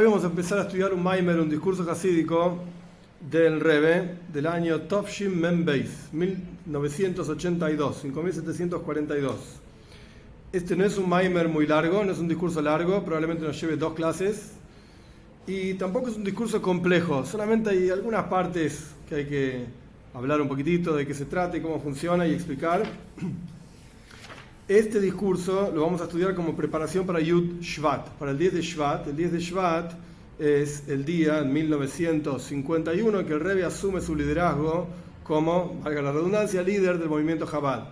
Hoy vamos a empezar a estudiar un Maimer, un discurso hasídico del Rebbe del año Tovshin Mem Beis, 1982, 5742. Este no es un Maimer muy largo, no es un discurso largo, probablemente nos lleve 2 clases. Y tampoco es un discurso complejo, solamente hay algunas partes que hay que hablar un poquitito de qué se trata y cómo funciona y explicar. Este discurso lo vamos a estudiar como preparación para Yud Shvat, para el 10 de Shvat. El 10 de Shvat es el día, en 1951, que el Rebbe asume su liderazgo como, valga la redundancia, líder del movimiento Chabad.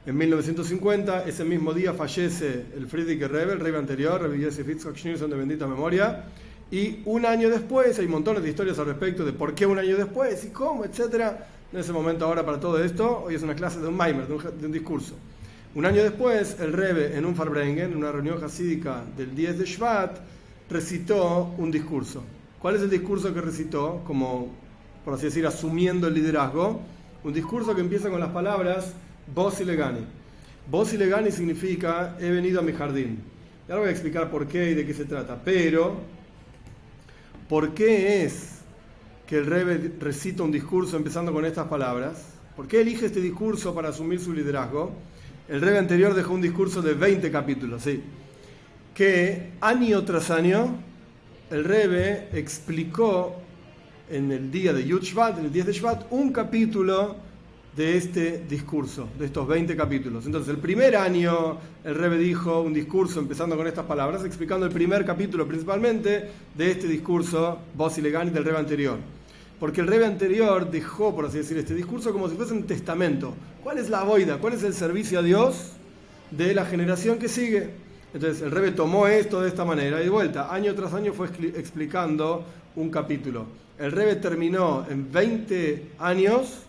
En 1950, ese mismo día, fallece el Frierdiker Rebbe, el Rebbe anterior, Rebbe Yosef Yitzchak Schneerson de bendita memoria. Y un año después, hay montones de historias al respecto de por qué un año después y cómo, etc. En ese momento ahora para todo esto, hoy es una clase de un Maimer, de un discurso. Un año después, el Rebbe en un Farbrengen, en una reunión hasídica del 10 de Shvat, recitó un discurso. ¿Cuál es el discurso que recitó? Como, por así decir, asumiendo el liderazgo. Un discurso que empieza con las palabras Bossi Legani. Bossi Legani significa he venido a mi jardín. Y ahora voy a explicar por qué y de qué se trata. Pero, ¿por qué es que el Rebbe recita un discurso empezando con estas palabras? ¿Por qué elige este discurso para asumir su liderazgo? El Rebbe anterior dejó un discurso de 20 capítulos, ¿sí? Que año tras año el Rebbe explicó en el día de Yud Shvat, en el 10 de Shvat, un capítulo de este discurso, de estos 20 capítulos. Entonces, el primer año el Rebbe dijo un discurso empezando con estas palabras, explicando el primer capítulo principalmente de este discurso Bossi Legani del Rebbe anterior. Porque el Rebbe anterior dejó, por así decir, este discurso como si fuese un testamento. ¿Cuál es la avoida? ¿Cuál es el servicio a Dios de la generación que sigue? Entonces el Rebbe tomó esto de esta manera y de vuelta, año tras año fue explicando un capítulo. El Rebbe terminó en 20 años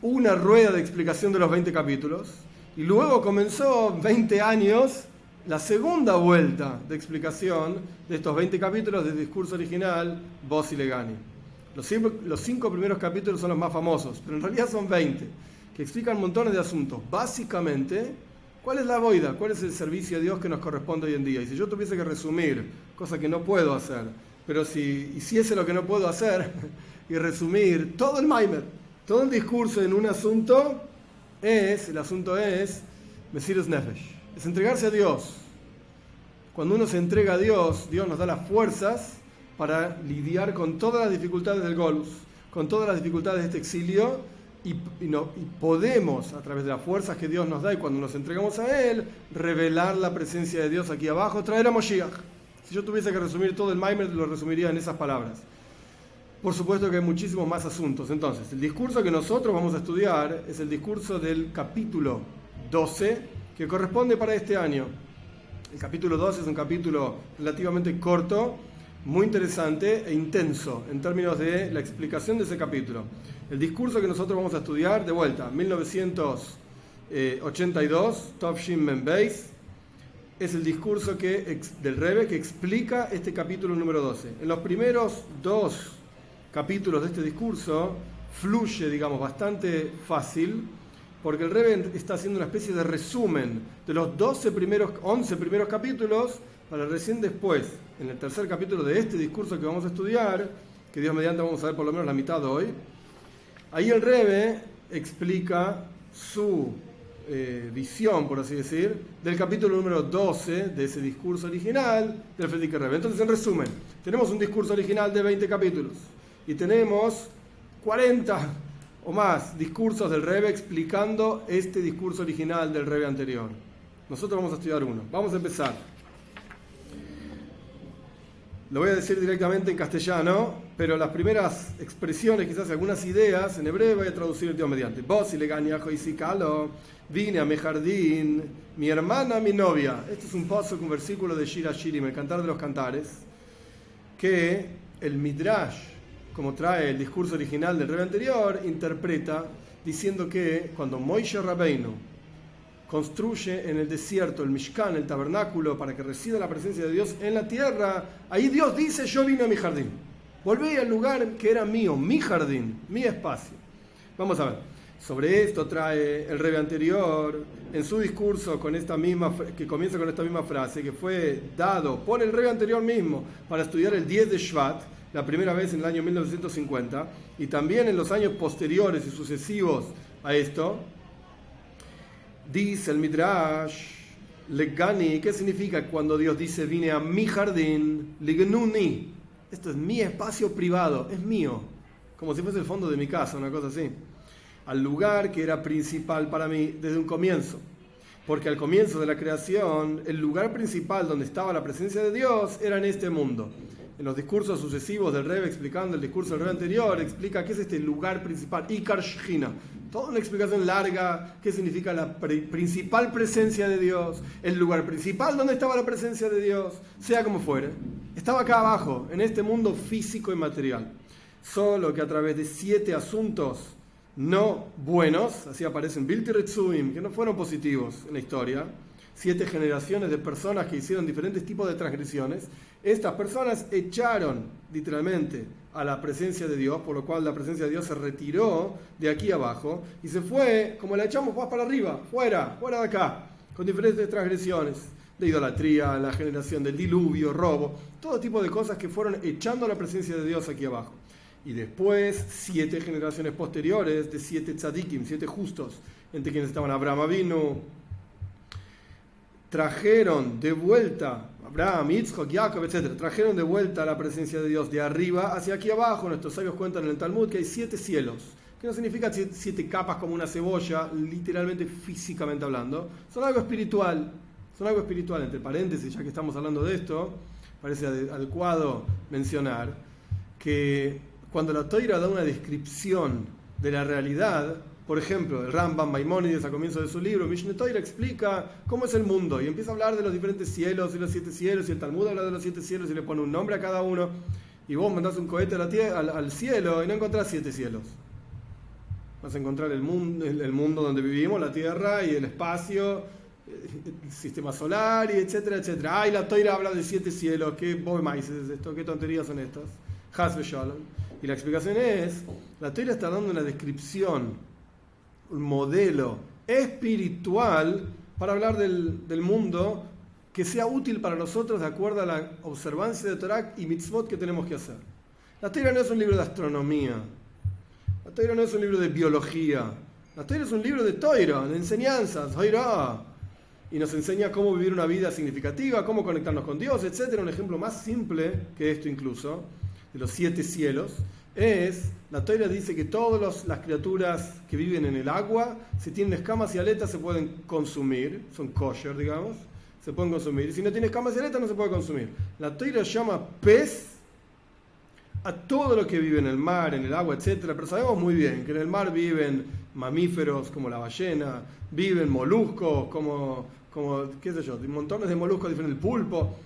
una rueda de explicación de los 20 capítulos y luego comenzó 20 años la segunda vuelta de explicación de estos 20 capítulos del discurso original Bossi Legani. Los 5 primeros capítulos son los más famosos, pero en realidad son 20, que explican montones de asuntos. Básicamente, ¿cuál es la avoida? ¿Cuál es el servicio a Dios que nos corresponde hoy en día? Y si yo tuviese que resumir, cosa que no puedo hacer, pero si hiciese lo que no puedo hacer, y resumir todo el Maimer, todo el discurso en un asunto, el asunto es Mesirus Nefesh, es entregarse a Dios. Cuando uno se entrega a Dios, Dios nos da las fuerzas para lidiar con todas las dificultades del Golus, con todas las dificultades de este exilio, y podemos, a través de las fuerzas que Dios nos da y cuando nos entregamos a Él, revelar la presencia de Dios aquí abajo, traer a Moshiach. Si yo tuviese que resumir todo el Maimer, lo resumiría en esas palabras. Por supuesto que hay muchísimos más asuntos. Entonces, el discurso que nosotros vamos a estudiar es el discurso del capítulo 12, que corresponde para este año. El capítulo 12 es un capítulo relativamente corto, muy interesante e intenso en términos de la explicación de ese capítulo. El discurso que nosotros vamos a estudiar, de vuelta, 1982, Tovshin Mem Beis, es el discurso del Rebbe que explica este capítulo número 12. En los primeros 2 capítulos de este discurso fluye, digamos, bastante fácil, porque el Rebbe está haciendo una especie de resumen de los 11 primeros capítulos, para recién después, en el tercer capítulo de este discurso que vamos a estudiar, que Dios mediante vamos a ver por lo menos la mitad de hoy, ahí el Rebbe explica su visión, por así decir, del capítulo número 12 de ese discurso original del Frierdiker Rebbe. Entonces, en resumen, tenemos un discurso original de 20 capítulos y tenemos 40 o más discursos del Rebbe explicando este discurso original del Rebbe anterior. Nosotros vamos a estudiar uno. Vamos a empezar. Lo voy a decir directamente en castellano, pero las primeras expresiones, quizás algunas ideas, en hebreo voy a traducir el Dios mediante. Bossi Legani Ajoisikalo, vine a mi jardín, mi hermana, mi novia. Este es un versículo de Shir HaShirim, el Cantar de los Cantares, que el Midrash, como trae el discurso original del Rebbe anterior, interpreta diciendo que cuando Moishe Rabbeinu construye en el desierto el Mishkan, el tabernáculo, para que resida la presencia de Dios en la tierra, ahí Dios dice, yo vine a mi jardín. Volví al lugar que era mío, mi jardín, mi espacio. Vamos a ver. Sobre esto trae el Rebbe anterior en su discurso que comienza con esta misma frase, que fue dado por el Rebbe anterior mismo para estudiar el 10 de Shvat, la primera vez en el año 1950, y también en los años posteriores y sucesivos a esto. Dice el Midrash, Legani, ¿qué significa cuando Dios dice vine a mi jardín? Lignuni, esto es mi espacio privado, es mío, como si fuese el fondo de mi casa, una cosa así. Al lugar que era principal para mí desde un comienzo. Porque al comienzo de la creación, el lugar principal donde estaba la presencia de Dios era en este mundo. En los discursos sucesivos del Rebbe, explicando el discurso del Rebbe anterior, explica qué es este lugar principal, Ikar Shechina. Toda una explicación larga, qué significa la principal presencia de Dios, el lugar principal donde estaba la presencia de Dios, sea como fuere. Estaba acá abajo, en este mundo físico y material. Solo que a través de 7 asuntos no buenos, así aparecen Bilti Retzuim, que no fueron positivos en la historia, 7 generaciones de personas que hicieron diferentes tipos de transgresiones, estas personas echaron literalmente a la presencia de Dios, por lo cual la presencia de Dios se retiró de aquí abajo y se fue, como la echamos más para arriba, fuera de acá, con diferentes transgresiones de idolatría, la generación del diluvio, robo, todo tipo de cosas que fueron echando a la presencia de Dios aquí abajo. Y después 7 generaciones posteriores de 7 tzadikim, 7 justos, entre quienes estaban Abraham Avinu, trajeron de vuelta, Abraham, Yitzhak, Jacob, etc., trajeron de vuelta la presencia de Dios de arriba hacia aquí abajo. Nuestros sabios cuentan en el Talmud que hay 7 cielos, que no significa 7 capas como una cebolla, literalmente, físicamente hablando, son algo espiritual, entre paréntesis, ya que estamos hablando de esto, parece adecuado mencionar que cuando la Toira da una descripción de la realidad, por ejemplo, el Rambam Maimónides a comienzo de su libro, Mishneh Torah, explica cómo es el mundo y empieza a hablar de los diferentes cielos y los 7 cielos, y el Talmud habla de los 7 cielos y le pone un nombre a cada uno, y vos mandás un cohete al cielo y no encontrás 7 cielos. Vas a encontrar el mundo donde vivimos, la Tierra y el espacio, el sistema solar, y etcétera, etcétera. Ay, la Toira habla de 7 cielos, ¿qué maíz es esto? ¿Qué tonterías son estas? Has v'shalom. Y la explicación es, la Torah está dando una descripción, un modelo espiritual para hablar del mundo que sea útil para nosotros de acuerdo a la observancia de Torah y mitzvot que tenemos que hacer. La Torah no es un libro de astronomía, la Torah no es un libro de biología, la Torah es un libro de Torah, de enseñanzas, y nos enseña cómo vivir una vida significativa, cómo conectarnos con Dios, etc. Un ejemplo más simple que esto incluso, de los 7 cielos, es, la Torah dice que todas las criaturas que viven en el agua, si tienen escamas y aletas se pueden consumir, son kosher, digamos, se pueden consumir, y si no tiene escamas y aletas no se puede consumir. La Torah llama pez a todo lo que vive en el mar, en el agua, etc. Pero sabemos muy bien que en el mar viven mamíferos como la ballena, viven moluscos como qué sé yo, montones de moluscos diferentes, el pulpo,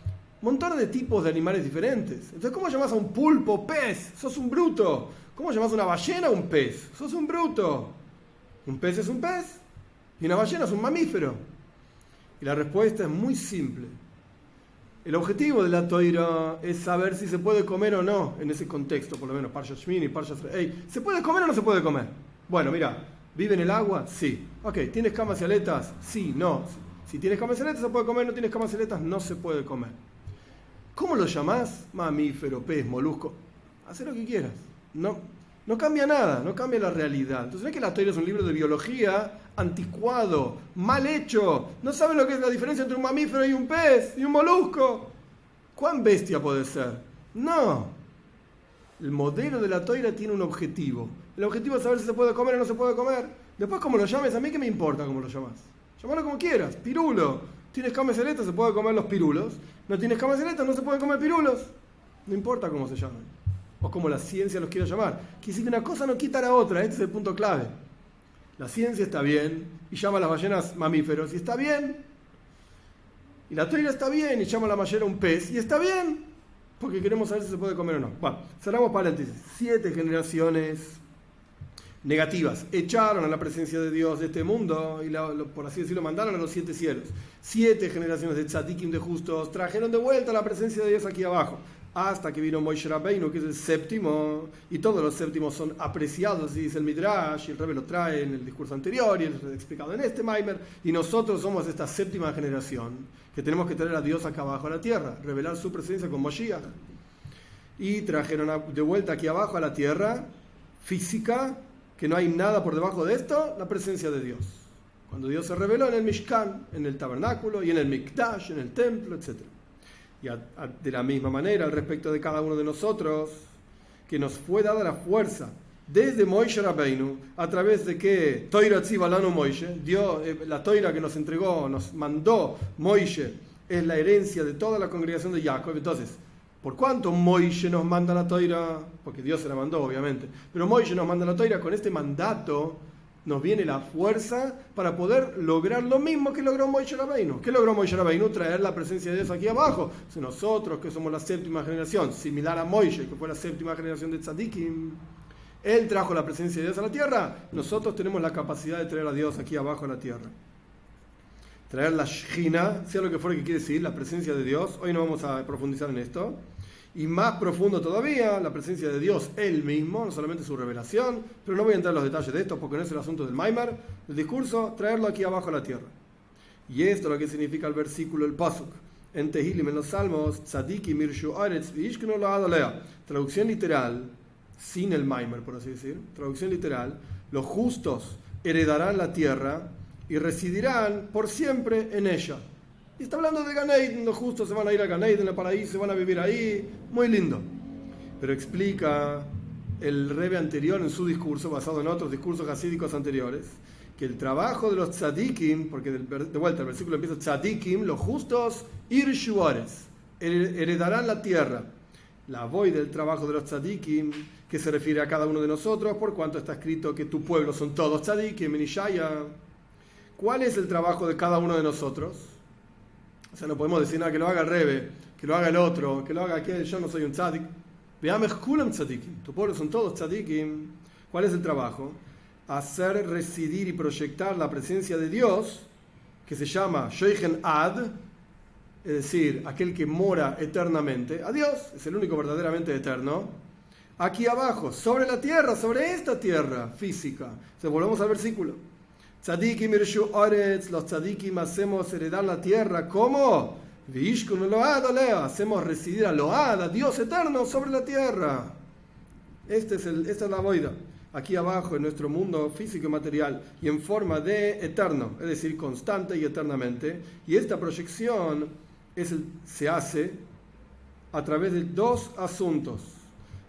montones de tipos de animales diferentes. Entonces, ¿cómo llamás a un pulpo pez? Sos un bruto. ¿Cómo llamás a una ballena un pez? Sos un bruto. Un pez es un pez y una ballena es un mamífero. Y la respuesta es muy simple. El objetivo de la Toira es saber si se puede comer o no en ese contexto, por lo menos Parshat Shmini, Parshat Re'ei. ¿Se puede comer o no se puede comer? Bueno, mira, ¿vive en el agua? Sí. Ok, ¿tiene escamas y aletas? Sí, no. Si tiene escamas y aletas se puede comer, no tiene escamas y aletas no se puede comer. ¿Cómo lo llamás? Mamífero, pez, molusco. Haz lo que quieras. No cambia nada, no cambia la realidad. Entonces no es que la Toira es un libro de biología anticuado, mal hecho. No saben lo que es la diferencia entre un mamífero y un pez y un molusco. ¿Cuán bestia puede ser? No. El modelo de la Toira tiene un objetivo. El objetivo es saber si se puede comer o no se puede comer. Después, como lo llames, a mí qué me importa cómo lo llamas. Llámalo como quieras. Pirulo. ¿Tienes escamas y aletas? Se puede comer los pirulos. ¿No tienes escamas y aletas? No se pueden comer pirulos. No importa cómo se llaman. O como la ciencia los quiera llamar. Quiere decir que una cosa no quita la otra. Este es el punto clave. La ciencia está bien y llama a las ballenas mamíferos y está bien. Y la Torah está bien y llama a la ballena un pez y está bien. Porque queremos saber si se puede comer o no. Bueno, cerramos paréntesis. 7 generaciones negativas echaron a la presencia de Dios de este mundo y por así decirlo mandaron a los 7 cielos. 7 generaciones de tzadikim, de justos, trajeron de vuelta la presencia de Dios aquí abajo. hasta que vino Moshe Rabbeinu, que es el séptimo, y todos los séptimos son apreciados, así dice el Midrash, y el Rebbe lo trae en el discurso anterior, y es explicado en este Maimer, y nosotros somos esta séptima generación, que tenemos que traer a Dios acá abajo a la tierra, revelar su presencia con Moshiach. Y trajeron de vuelta aquí abajo a la tierra, física, que no hay nada por debajo de esto, la presencia de Dios. Cuando Dios se reveló en el Mishkan, en el tabernáculo, y en el Mikdash, en el templo, etc. Y de la misma manera, al respecto de cada uno de nosotros, que nos fue dada la fuerza desde Moshe Rabbeinu, a través de que Toira Tzivalanu Moshe, Dios, la Toira que nos entregó, nos mandó Moshe, es la herencia de toda la congregación de Jacob. Entonces, ¿por cuánto Moshe nos manda la Toira? Porque Dios se la mandó, obviamente. Pero Moshe nos manda la Toira, con este mandato nos viene la fuerza para poder lograr lo mismo que logró Moshe Rabbeinu. ¿Qué logró Moshe Rabbeinu? Traer la presencia de Dios aquí abajo. Si nosotros, que somos la séptima generación, similar a Moshe, que fue la séptima generación de Tzadikim, él trajo la presencia de Dios a la tierra, nosotros tenemos la capacidad de traer a Dios aquí abajo a la tierra. Traer la Shechina, sea lo que fuera que quiere decir, la presencia de Dios. Hoy no vamos a profundizar en esto. Y más profundo todavía, la presencia de Dios Él mismo, no solamente su revelación, pero no voy a entrar en los detalles de esto porque no es el asunto del Maimer, el discurso, traerlo aquí abajo a la tierra. Y esto es lo que significa el versículo, el Pasuk. En Tehilim, en los Salmos, Tzadiki mirshu aretz v'ishkenu la'ad alea. Traducción literal, sin el Maimer, por así decir. Traducción literal, los justos heredarán la tierra y residirán por siempre en ella. Y está hablando de Gan Eden, los justos se van a ir a Gan Eden, en el paraíso, se van a vivir ahí, muy lindo. Pero explica el Rebbe anterior en su discurso, basado en otros discursos hasídicos anteriores, que el trabajo de los tzadikim, porque de vuelta el versículo empieza tzadikim, los justos, irshuares, heredarán la tierra. La voy del trabajo de los tzadikim, que se refiere a cada uno de nosotros, por cuanto está escrito que tu pueblo son todos tzadikim, en Ishaya. ¿Cuál es el trabajo de cada uno de nosotros? O sea, no podemos decir nada que lo haga el Rebbe, que lo haga el otro, que lo haga aquel. Yo no soy un tzadik. Veamos kulam tzadikim. Tu pueblo son todos tzadikim. ¿Cuál es el trabajo? Hacer residir y proyectar la presencia de Dios, que se llama Shoichen Ad, es decir, aquel que mora eternamente. A Dios es el único verdaderamente eterno. Aquí abajo, sobre la tierra, sobre esta tierra física. Entonces volvemos al versículo. Tzadikim irshu aretz, los tzadikim hacemos heredar la tierra. ¿Cómo? Vishkunu load alea, hacemos residir a Load, a Dios eterno sobre la tierra. Esta es la boida. Aquí abajo en nuestro mundo físico y material, y en forma de eterno, es decir, constante y eternamente. Y esta proyección se hace a través de dos asuntos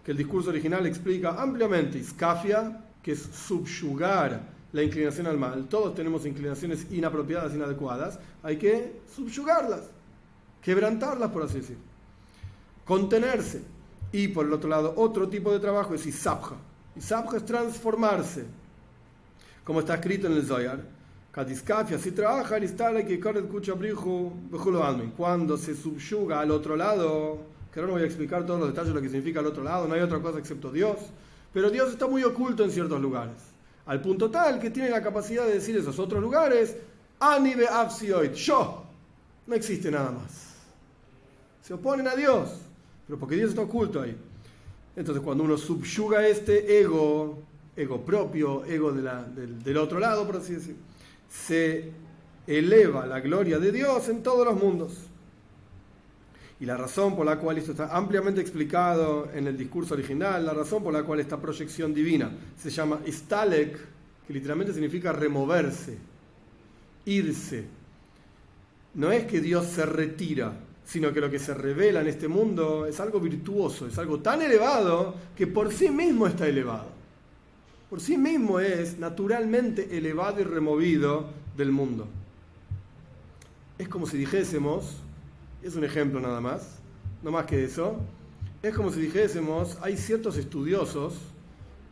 que el discurso original explica ampliamente. Iskafia, que es subyugar la inclinación al mal. Todos tenemos inclinaciones inapropiadas, inadecuadas. Hay que subyugarlas, quebrantarlas, por así decir. Contenerse. Y por el otro lado, otro tipo de trabajo es Isabja. Isabja es transformarse. Como está escrito en el Zohar. Cuando se subyuga al otro lado, que ahora no voy a explicar todos los detalles de lo que significa al otro lado, no hay otra cosa excepto Dios. Pero Dios está muy oculto en ciertos lugares. Al punto tal que tiene la capacidad de decir esos otros lugares, Anibe Absioid, yo, no existe nada más. Se oponen a Dios, pero porque Dios está oculto ahí. Entonces cuando uno subyuga este ego propio, ego del otro lado, por así decir, se eleva la gloria de Dios en todos los mundos. Y la razón por la cual esto está ampliamente explicado en el discurso original, la razón por la cual esta proyección divina se llama istalek, que literalmente significa removerse, irse. No es que Dios se retira, sino que lo que se revela en este mundo es algo virtuoso, es algo tan elevado que por sí mismo está elevado. Por sí mismo es naturalmente elevado y removido del mundo. Es como si dijésemos, es un ejemplo nada más, no más que eso, es como si dijésemos, hay ciertos estudiosos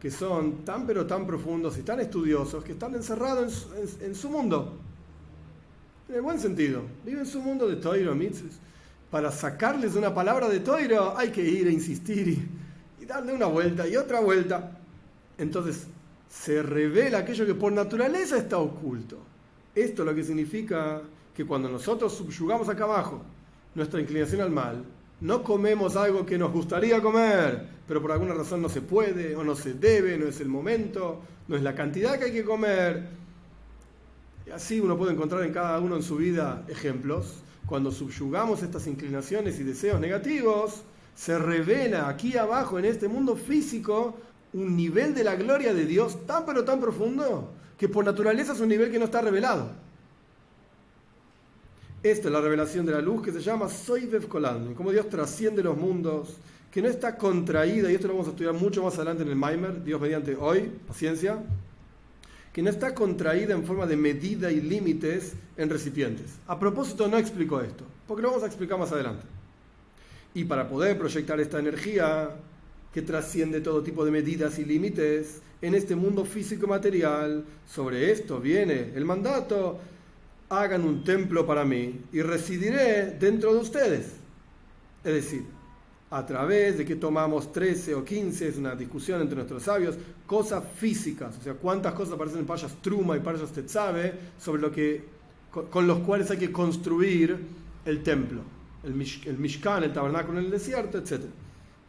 que son tan pero tan profundos y tan estudiosos que están encerrados en su mundo, en el buen sentido, viven su mundo de Toiro, mitzvos. Para sacarles una palabra de Toiro hay que ir a insistir y darle una vuelta y otra vuelta. Entonces se revela aquello que por naturaleza está oculto. Esto es lo que significa que cuando nosotros subyugamos acá abajo nuestra inclinación al mal, no comemos algo que nos gustaría comer, pero por alguna razón no se puede o no se debe, no es el momento, no es la cantidad que hay que comer. Y así uno puede encontrar en cada uno en su vida ejemplos. Cuando subyugamos estas inclinaciones y deseos negativos, se revela aquí abajo en este mundo físico un nivel de la gloria de Dios tan pero tan profundo que por naturaleza es un nivel que no está revelado. Esta es la revelación de la luz que se llama Soivev Kolan, cómo Dios trasciende los mundos, que no está contraída, y esto lo vamos a estudiar mucho más adelante en el Maimer, Dios mediante hoy, paciencia, que no está contraída en forma de medida y límites en recipientes. A propósito, no explico esto, porque lo vamos a explicar más adelante. Y para poder proyectar esta energía que trasciende todo tipo de medidas y límites en este mundo físico y material, sobre esto viene el mandato: hagan un templo para mí y residiré dentro de ustedes. Es decir, a través de que tomamos 13 o 15, es una discusión entre nuestros sabios, cosas físicas, o sea, cuántas cosas aparecen en Parshas Truma y Parshas Tetzave, sobre lo que, con los cuales hay que construir el templo, el Mishkan, el tabernáculo en el desierto, etc.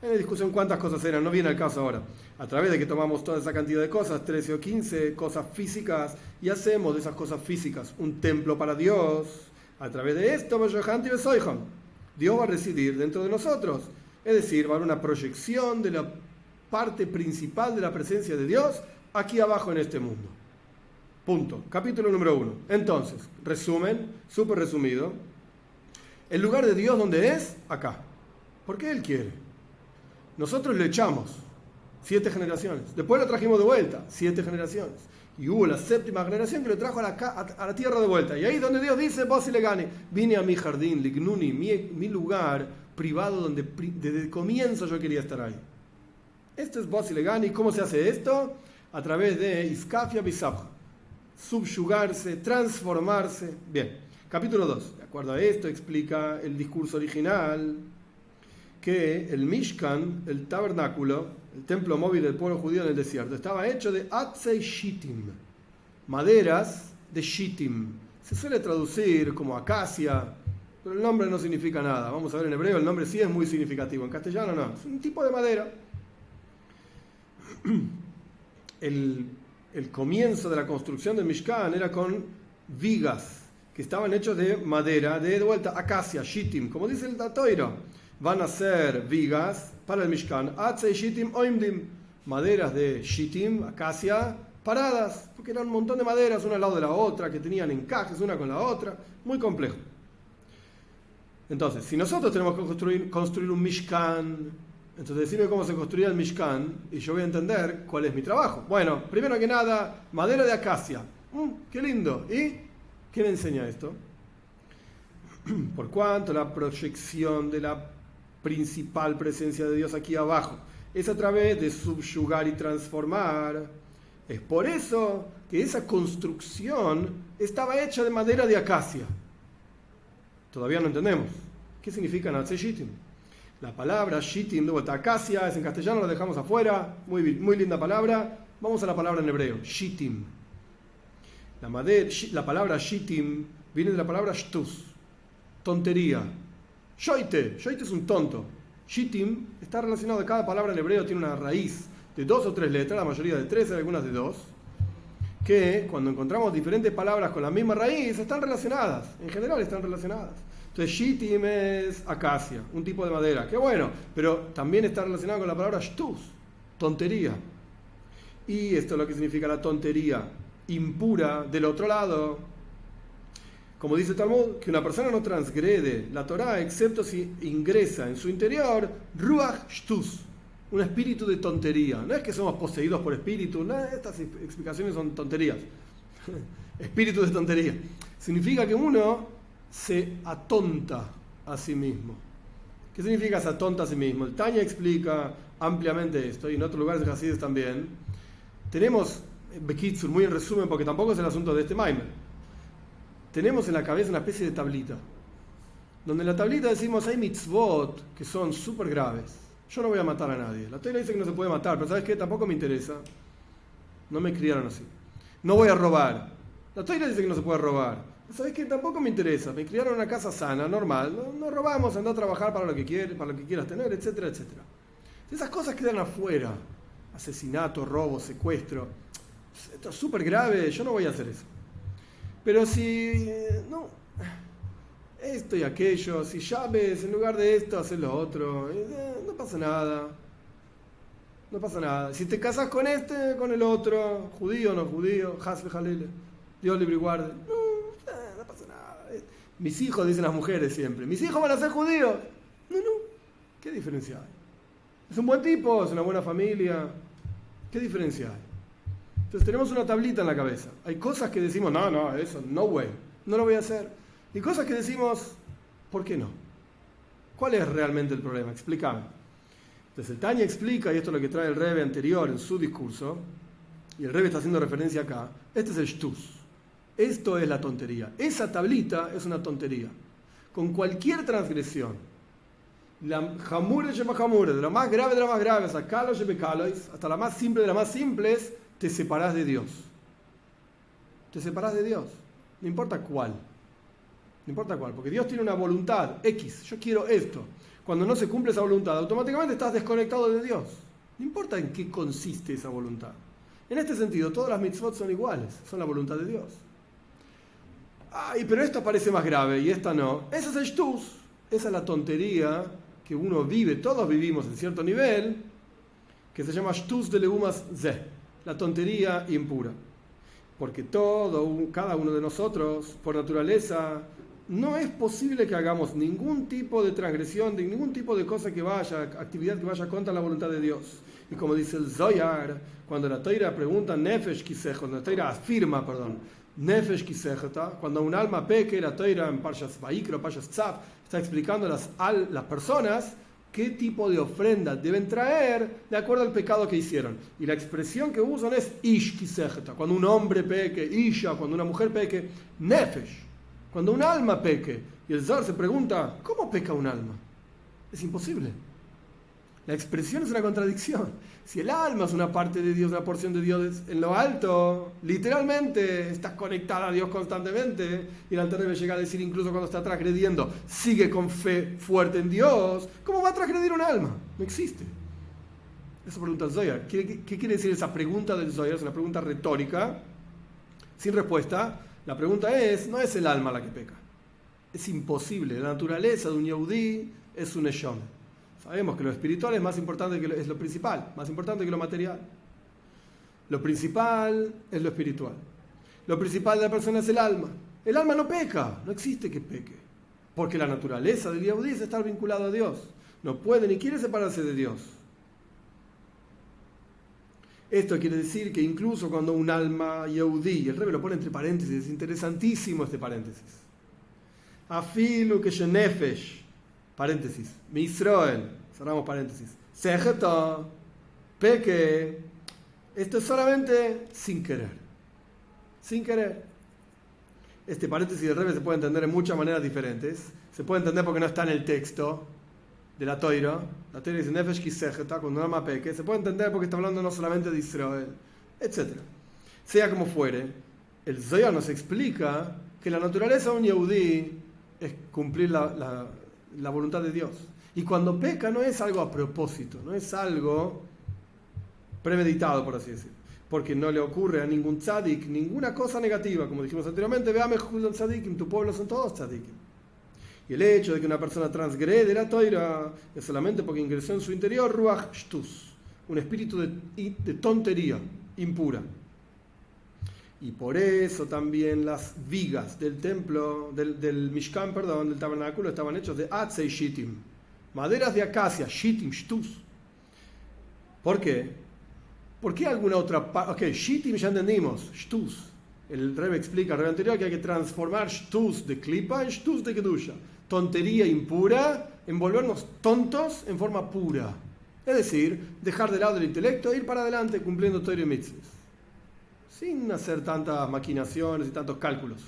En la discusión cuántas cosas eran, no viene al caso ahora. A través de que tomamos toda esa cantidad de cosas, 13 o 15 cosas físicas, y hacemos de esas cosas físicas un templo para Dios, a través de esto, Dios va a residir dentro de nosotros. Es decir, va a haber una proyección de la parte principal de la presencia de Dios aquí abajo en este mundo. Punto. Capítulo número 1. Entonces, resumen, súper resumido. El lugar de Dios, ¿dónde es? Acá. ¿Por qué Él quiere? Nosotros lo echamos 7 generaciones. Después lo trajimos de vuelta 7 generaciones. Y hubo la 7ª generación que lo trajo a la tierra de vuelta. Y ahí es donde Dios dice: vos y le gane. Vine a mi jardín, Lignuni, mi lugar privado donde desde el comienzo yo quería estar ahí. Esto es vos y le gane. ¿Y cómo se hace esto? A través de Iskafia Bisabja. Subyugarse, transformarse. Bien. Capítulo 2. De acuerdo a esto explica el discurso original que el Mishkan, el tabernáculo, el templo móvil del pueblo judío en el desierto, estaba hecho de Atzei Shittim, maderas de Shittim. Se suele traducir como acacia, pero el nombre no significa nada. Vamos a ver en hebreo, el nombre sí es muy significativo, en castellano no, es un tipo de madera. El comienzo de la construcción del Mishkan era con vigas, que estaban hechos de madera, de vuelta, acacia, Shittim, como dice el Torah. Van a ser vigas para el Mishkan, Atzei Shittim Oimdim, maderas de Shittim, acacia, paradas, porque eran un montón de maderas una al lado de la otra, que tenían encajes una con la otra, muy complejo. Entonces, si nosotros tenemos que construir un Mishkan, entonces decime cómo se construía el Mishkan y yo voy a entender cuál es mi trabajo. Bueno, primero que nada, madera de acacia. ¡Qué lindo! ¿Y qué me enseña esto? Por cuanto la proyección de la principal presencia de Dios aquí abajo es a través de subyugar y transformar, es por eso que esa construcción estaba hecha de madera de acacia. Todavía no entendemos qué significa Atzei Shittim. La palabra Shittim, de vuelta, acacia, es en castellano, la dejamos afuera, muy linda palabra. Vamos a la palabra en hebreo, Shittim. La palabra Shittim viene de la palabra Shtus, tontería. Shoite es un tonto. Shittim está relacionado, cada palabra en hebreo tiene una raíz de 2 o 3 letras, la mayoría de 3, algunas de 2, que cuando encontramos diferentes palabras con la misma raíz están relacionadas, en general están relacionadas. Entonces Shittim es acacia, un tipo de madera, qué bueno, pero también está relacionado con la palabra shtus, tontería. Y esto es lo que significa la tontería impura del otro lado. Como dice Talmud, que una persona no transgrede la Torá excepto si ingresa en su interior Ruach Shtus, un espíritu de tontería. No es que somos poseídos por espíritu, no, estas explicaciones son tonterías. Espíritu de tontería. Significa que uno se atonta a sí mismo. ¿Qué significa se atonta a sí mismo? El Tanya explica ampliamente esto, y en otros lugares de Hasidus también. Tenemos, Bekitsur, muy en resumen, porque tampoco es el asunto de este Maimer. Tenemos en la cabeza una especie de tablita, donde en la tablita decimos hay mitzvot que son súper graves. Yo no voy a matar a nadie. La Torá dice que no se puede matar, pero ¿sabes qué? Tampoco me interesa. No me criaron así. No voy a robar. La Torá dice que no se puede robar. ¿Sabes qué? Tampoco me interesa. Me criaron en una casa sana, normal. No robamos, anda a trabajar para lo que quieres, para lo que quieras tener, etcétera, etcétera. Si esas cosas quedan afuera, asesinato, robo, secuestro, esto es súper grave, yo no voy a hacer eso. Pero si, no, esto y aquello, si llames en lugar de esto, haces lo otro, no pasa nada. No pasa nada. Si te casas con este, con el otro, judío o no judío, hasbe jalele, Dios libre y guarde. No pasa nada. Mis hijos, dicen las mujeres siempre, mis hijos van a ser judíos. No, ¿qué diferencia hay? Es un buen tipo, es una buena familia. ¿Qué diferencia hay? Entonces tenemos una tablita en la cabeza. Hay cosas que decimos, no, eso, no way, no lo voy a hacer. Y cosas que decimos, ¿por qué no? ¿Cuál es realmente el problema? Explícame. Entonces el Tanya explica, y esto es lo que trae el Rebbe anterior en su discurso, y el Rebbe está haciendo referencia acá, este es el shtus. Esto es la tontería. Esa tablita es una tontería. Con cualquier transgresión, la jamure lleva jamure, de lo más grave de lo más grave, hasta la más simple de las más simples, te separás de Dios. Te separás de Dios. No importa cuál. No importa cuál, porque Dios tiene una voluntad, X, yo quiero esto. Cuando no se cumple esa voluntad, automáticamente estás desconectado de Dios. No importa en qué consiste esa voluntad. En este sentido, todas las mitzvot son iguales, son la voluntad de Dios. Ay, pero esta parece más grave y esta no. Esa es el shtus. Esa es la tontería que uno vive, todos vivimos en cierto nivel, que se llama shtus de legumas ze, la tontería impura. Porque cada uno de nosotros, por naturaleza, no es posible que hagamos ningún tipo de transgresión, de ningún tipo de cosa que vaya, actividad que vaya contra la voluntad de Dios. Y como dice el Zohar, cuando la Torah pregunta Nefesh Kisech, cuando la Torah afirma, Nefesh Kisech, cuando un alma peque, la Torah en Parshas Vayikra, Parshas Tzaf, está explicando a las personas qué tipo de ofrenda deben traer de acuerdo al pecado que hicieron. Y la expresión que usan es Ish Kisech, cuando un hombre peque, Isha, cuando una mujer peque, Nefesh. Cuando un alma peque, y el Zohar se pregunta, ¿cómo peca un alma? Es imposible. La expresión es una contradicción. Si el alma es una parte de Dios, una porción de Dios en lo alto, literalmente estás conectada a Dios constantemente, y el Alter Rebbe llega a decir incluso cuando está transgrediendo, sigue con fe fuerte en Dios, ¿cómo va a transgredir un alma? No existe. Eso pregunta el Zohar. ¿Qué quiere decir esa pregunta del Zohar? Es una pregunta retórica, sin respuesta. La pregunta no es el alma la que peca. Es imposible. La naturaleza de un Yehudí es un Neshama. Sabemos que lo espiritual es más importante es lo principal, más importante que lo material. Lo principal es lo espiritual. Lo principal de la persona es el alma. El alma no peca, no existe que peque. Porque la naturaleza del Yehudí es estar vinculado a Dios. No puede ni quiere separarse de Dios. Esto quiere decir que incluso cuando un alma Yehudí, y el Rebbe lo pone entre paréntesis, es interesantísimo este paréntesis. Afilu que nefesh, paréntesis, mi Israel, cerramos paréntesis, sejeta, peque, esto es solamente sin querer. Sin querer. Este paréntesis del Rebbe se puede entender en muchas maneras diferentes. Se puede entender porque no está en el texto de la Torah. La Torah dice Nefesh Kisecheta, cuando un alma peque. Se puede entender porque está hablando no solamente de Israel, etc. Sea como fuere, el Zohar nos explica que la naturaleza de un Yehudí es cumplir la voluntad de Dios. Y cuando peca no es algo a propósito, no es algo premeditado, por así decirlo. Porque no le ocurre a ningún tzadik ninguna cosa negativa. Como dijimos anteriormente, veame Judan Tzadikim, tu pueblo son todos tzadikim. Y el hecho de que una persona transgrede la Torah es solamente porque ingresó en su interior Ruach Shtus, un espíritu de tontería impura. Y por eso también las vigas del templo, del Mishkan, del tabernáculo, estaban hechos de Atzei Shittim, maderas de acacia, Shittim, Shtus. ¿Por qué? ¿Por qué alguna otra parte? Ok, Shittim ya entendimos, Shtus. El Rebbe explica, el Rebbe anterior, que hay que transformar Shtus de Klipa en Shtus de Kedusha. Tontería impura, envolvernos tontos en forma pura. Es decir, dejar de lado el intelecto e ir para adelante cumpliendo Torah y mitzvot, sin hacer tantas maquinaciones y tantos cálculos.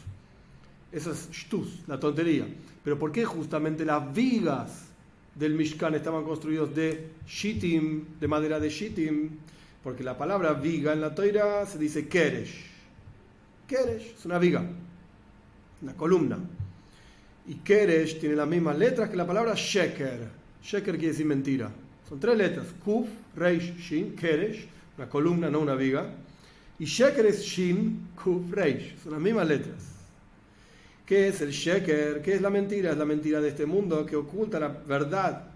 Eso es Shtus, la tontería. Pero ¿por qué justamente las vigas del Mishkan estaban construidos de Shittim, de madera de Shittim? Porque la palabra viga en la Torah se dice Keresh. Keresh es una viga. una columna. Y Keresh tiene las mismas letras que la palabra Sheker. Sheker quiere decir mentira. Son 3 letras. Kuf, Reish, Shin, Keresh. Una columna, no una viga. Y Sheker es Shin, Kuf, Reish. Son las mismas letras. ¿Qué es el Sheker? ¿Qué es la mentira? Es la mentira de este mundo que oculta la verdad.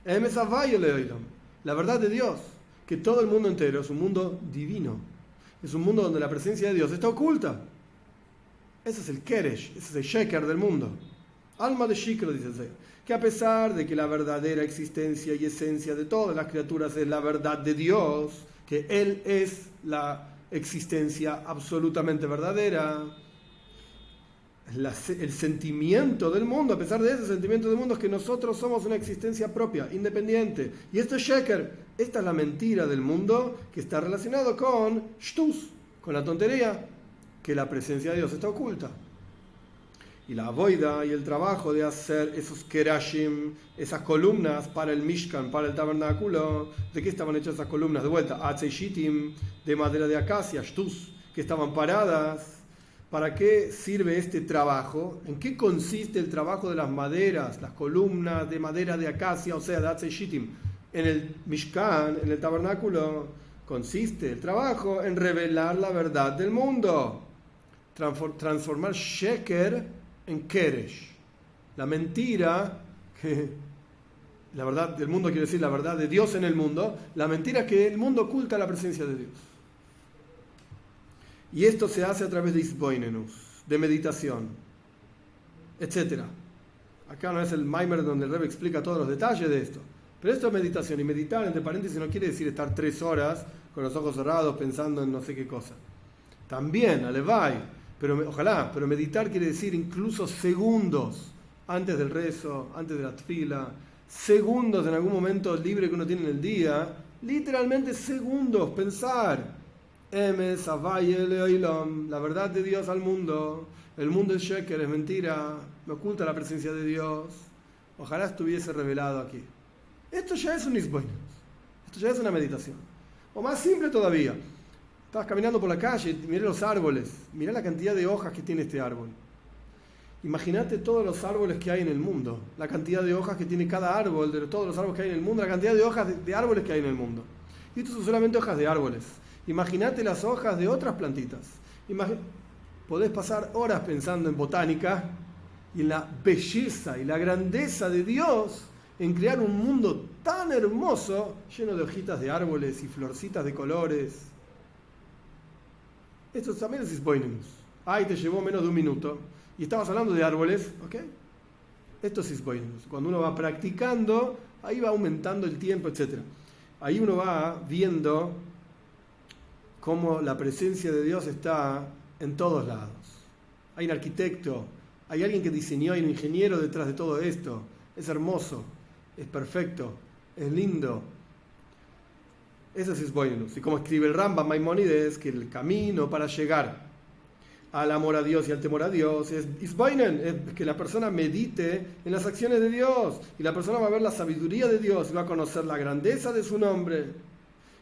La verdad de Dios. Que todo el mundo entero es un mundo divino. Es un mundo donde la presencia de Dios está oculta. Ese es el Keresh. Ese es el Sheker del mundo. Alma de Shikra, dice el Señor, que a pesar de que la verdadera existencia y esencia de todas las criaturas es la verdad de Dios, que Él es la existencia absolutamente verdadera, el sentimiento del mundo, a pesar de ese sentimiento del mundo, es que nosotros somos una existencia propia, independiente. Y esto es Sheker, esta es la mentira del mundo que está relacionado con Shtus, con la tontería, que la presencia de Dios está oculta. Y la avoida y el trabajo de hacer esos kerashim, esas columnas para el Mishkan, para el tabernáculo. ¿De qué estaban hechas esas columnas? De vuelta, atzeishitim, de madera de acacia, shtus, que estaban paradas. ¿Para qué sirve este trabajo? ¿En qué consiste el trabajo de las maderas, las columnas de madera de acacia, o sea, de atzeishitim? En el Mishkan, en el tabernáculo, consiste el trabajo en revelar la verdad del mundo. Transformar Sheker en Keresh, la mentira, que la verdad del mundo quiere decir la verdad de Dios en el mundo, la mentira que el mundo oculta la presencia de Dios. Y esto se hace a través de Isboinenus, de meditación, etc. Acá no es el Maimer donde el Rebbe explica todos los detalles de esto, pero esto es meditación, y meditar, entre paréntesis, no quiere decir estar 3 horas con los ojos cerrados pensando en no sé qué cosa. También, alevai, pero meditar quiere decir incluso segundos antes del rezo, antes de la tefila, segundos en algún momento libre que uno tiene en el día, literalmente segundos, pensar, Emes, Havaya, Leoilom, la verdad de Dios al mundo, el mundo es Sheker, es mentira, me oculta la presencia de Dios, ojalá estuviese revelado aquí. Esto ya es un isboinus, esto ya es una meditación, o más simple todavía. Estabas caminando por la calle, mirá los árboles, mirá la cantidad de hojas que tiene este árbol. Imagínate todos los árboles que hay en el mundo, la cantidad de hojas que tiene cada árbol, de todos los árboles que hay en el mundo, la cantidad de hojas de árboles que hay en el mundo. Y esto son solamente hojas de árboles. Imagínate las hojas de otras plantitas. Podés pasar horas pensando en botánica y en la belleza y la grandeza de Dios en crear un mundo tan hermoso, lleno de hojitas de árboles y florcitas de colores. Esto también es Isboinenus. Ay, te llevó menos de 1 minuto. Y estabas hablando de árboles, ¿ok? Esto es Isboinenus. Cuando uno va practicando, ahí va aumentando el tiempo, etc. Ahí uno va viendo cómo la presencia de Dios está en todos lados. Hay un arquitecto, hay alguien que diseñó, hay un ingeniero detrás de todo esto. Es hermoso, es perfecto, es lindo. Eso es Isboinenus. Y como escribe el Rambam Maimónides, que el camino para llegar al amor a Dios y al temor a Dios es Isboinen, es que la persona medite en las acciones de Dios. Y la persona va a ver la sabiduría de Dios y va a conocer la grandeza de su nombre.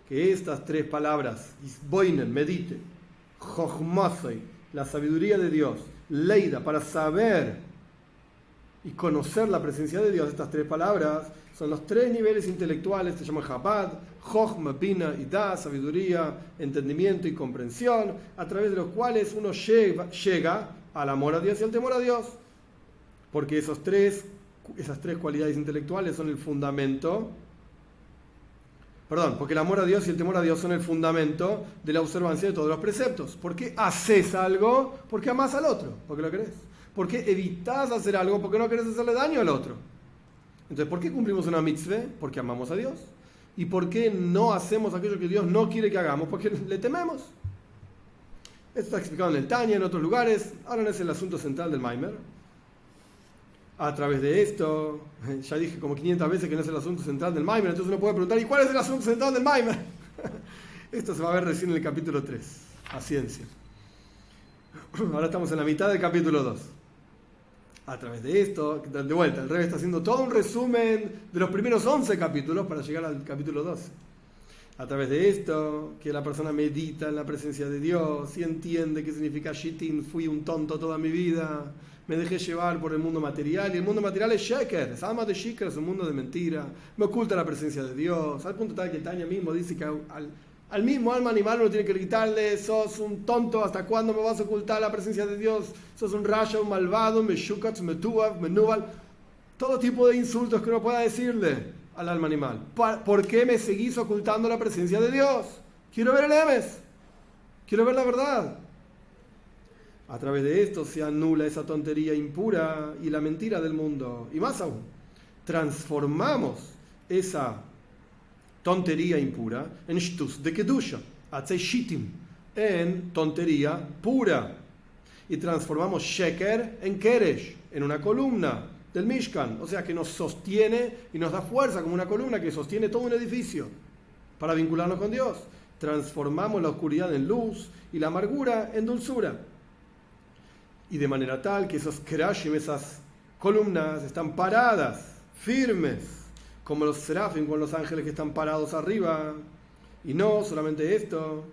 Que estas 3 palabras, Isboinen, medite, Jochmasei, la sabiduría de Dios, Leida, para saber y conocer la presencia de Dios, estas 3 palabras son los 3 niveles intelectuales, se llaman Chabad, Jochma, Bina y Da, sabiduría, entendimiento y comprensión, a través de los cuales uno llega al amor a Dios y al temor a Dios, porque esas 3 cualidades intelectuales son el fundamento, porque el amor a Dios y el temor a Dios son el fundamento de la observancia de todos los preceptos. ¿Por qué haces algo? Porque amás al otro, porque lo querés. ¿Por qué evitas hacer algo? Porque no querés hacerle daño al otro. Entonces, ¿por qué cumplimos una mitzvah? Porque amamos a Dios. ¿Y por qué no hacemos aquello que Dios no quiere que hagamos? Porque le tememos. Esto está explicado en el Tanya, en otros lugares. Ahora no es el asunto central del Maimer. A través de esto, ya dije como 500 veces que no es el asunto central del Maimer, entonces uno puede preguntar, ¿y cuál es el asunto central del Maimer? Esto se va a ver recién en el capítulo 3, a ciencia. Ahora estamos en la mitad del capítulo 2. A través de esto, de vuelta, el Rebbe está haciendo todo un resumen de los primeros 11 capítulos para llegar al capítulo 12. A través de esto, que la persona medita en la presencia de Dios y entiende qué significa Shitin, fui un tonto toda mi vida, me dejé llevar por el mundo material, y el mundo material es Sheker, es alma de Sheker, es un mundo de mentira, me oculta la presencia de Dios, al punto tal que Tanya mismo dice que al mismo alma animal uno tiene que gritarle, sos un tonto, ¿hasta cuándo me vas a ocultar la presencia de Dios? Sos un rasha, un malvado, un meshukatz, metuav, menubal, todo tipo de insultos que uno pueda decirle al alma animal. ¿Por qué me seguís ocultando la presencia de Dios? Quiero ver el Emes, quiero ver la verdad. A través de esto se anula esa tontería impura y la mentira del mundo. Y más aún, transformamos esa tontería impura en shtus de kedusha, atzei shitim, en tontería pura. Y transformamos sheker en keresh, en una columna del Mishkan, o sea que nos sostiene y nos da fuerza como una columna que sostiene todo un edificio para vincularnos con Dios. Transformamos la oscuridad en luz y la amargura en dulzura. Y de manera tal que esos kerashim, esas columnas, están paradas, firmes, como los serafim con los ángeles que están parados arriba. Y no solamente esto,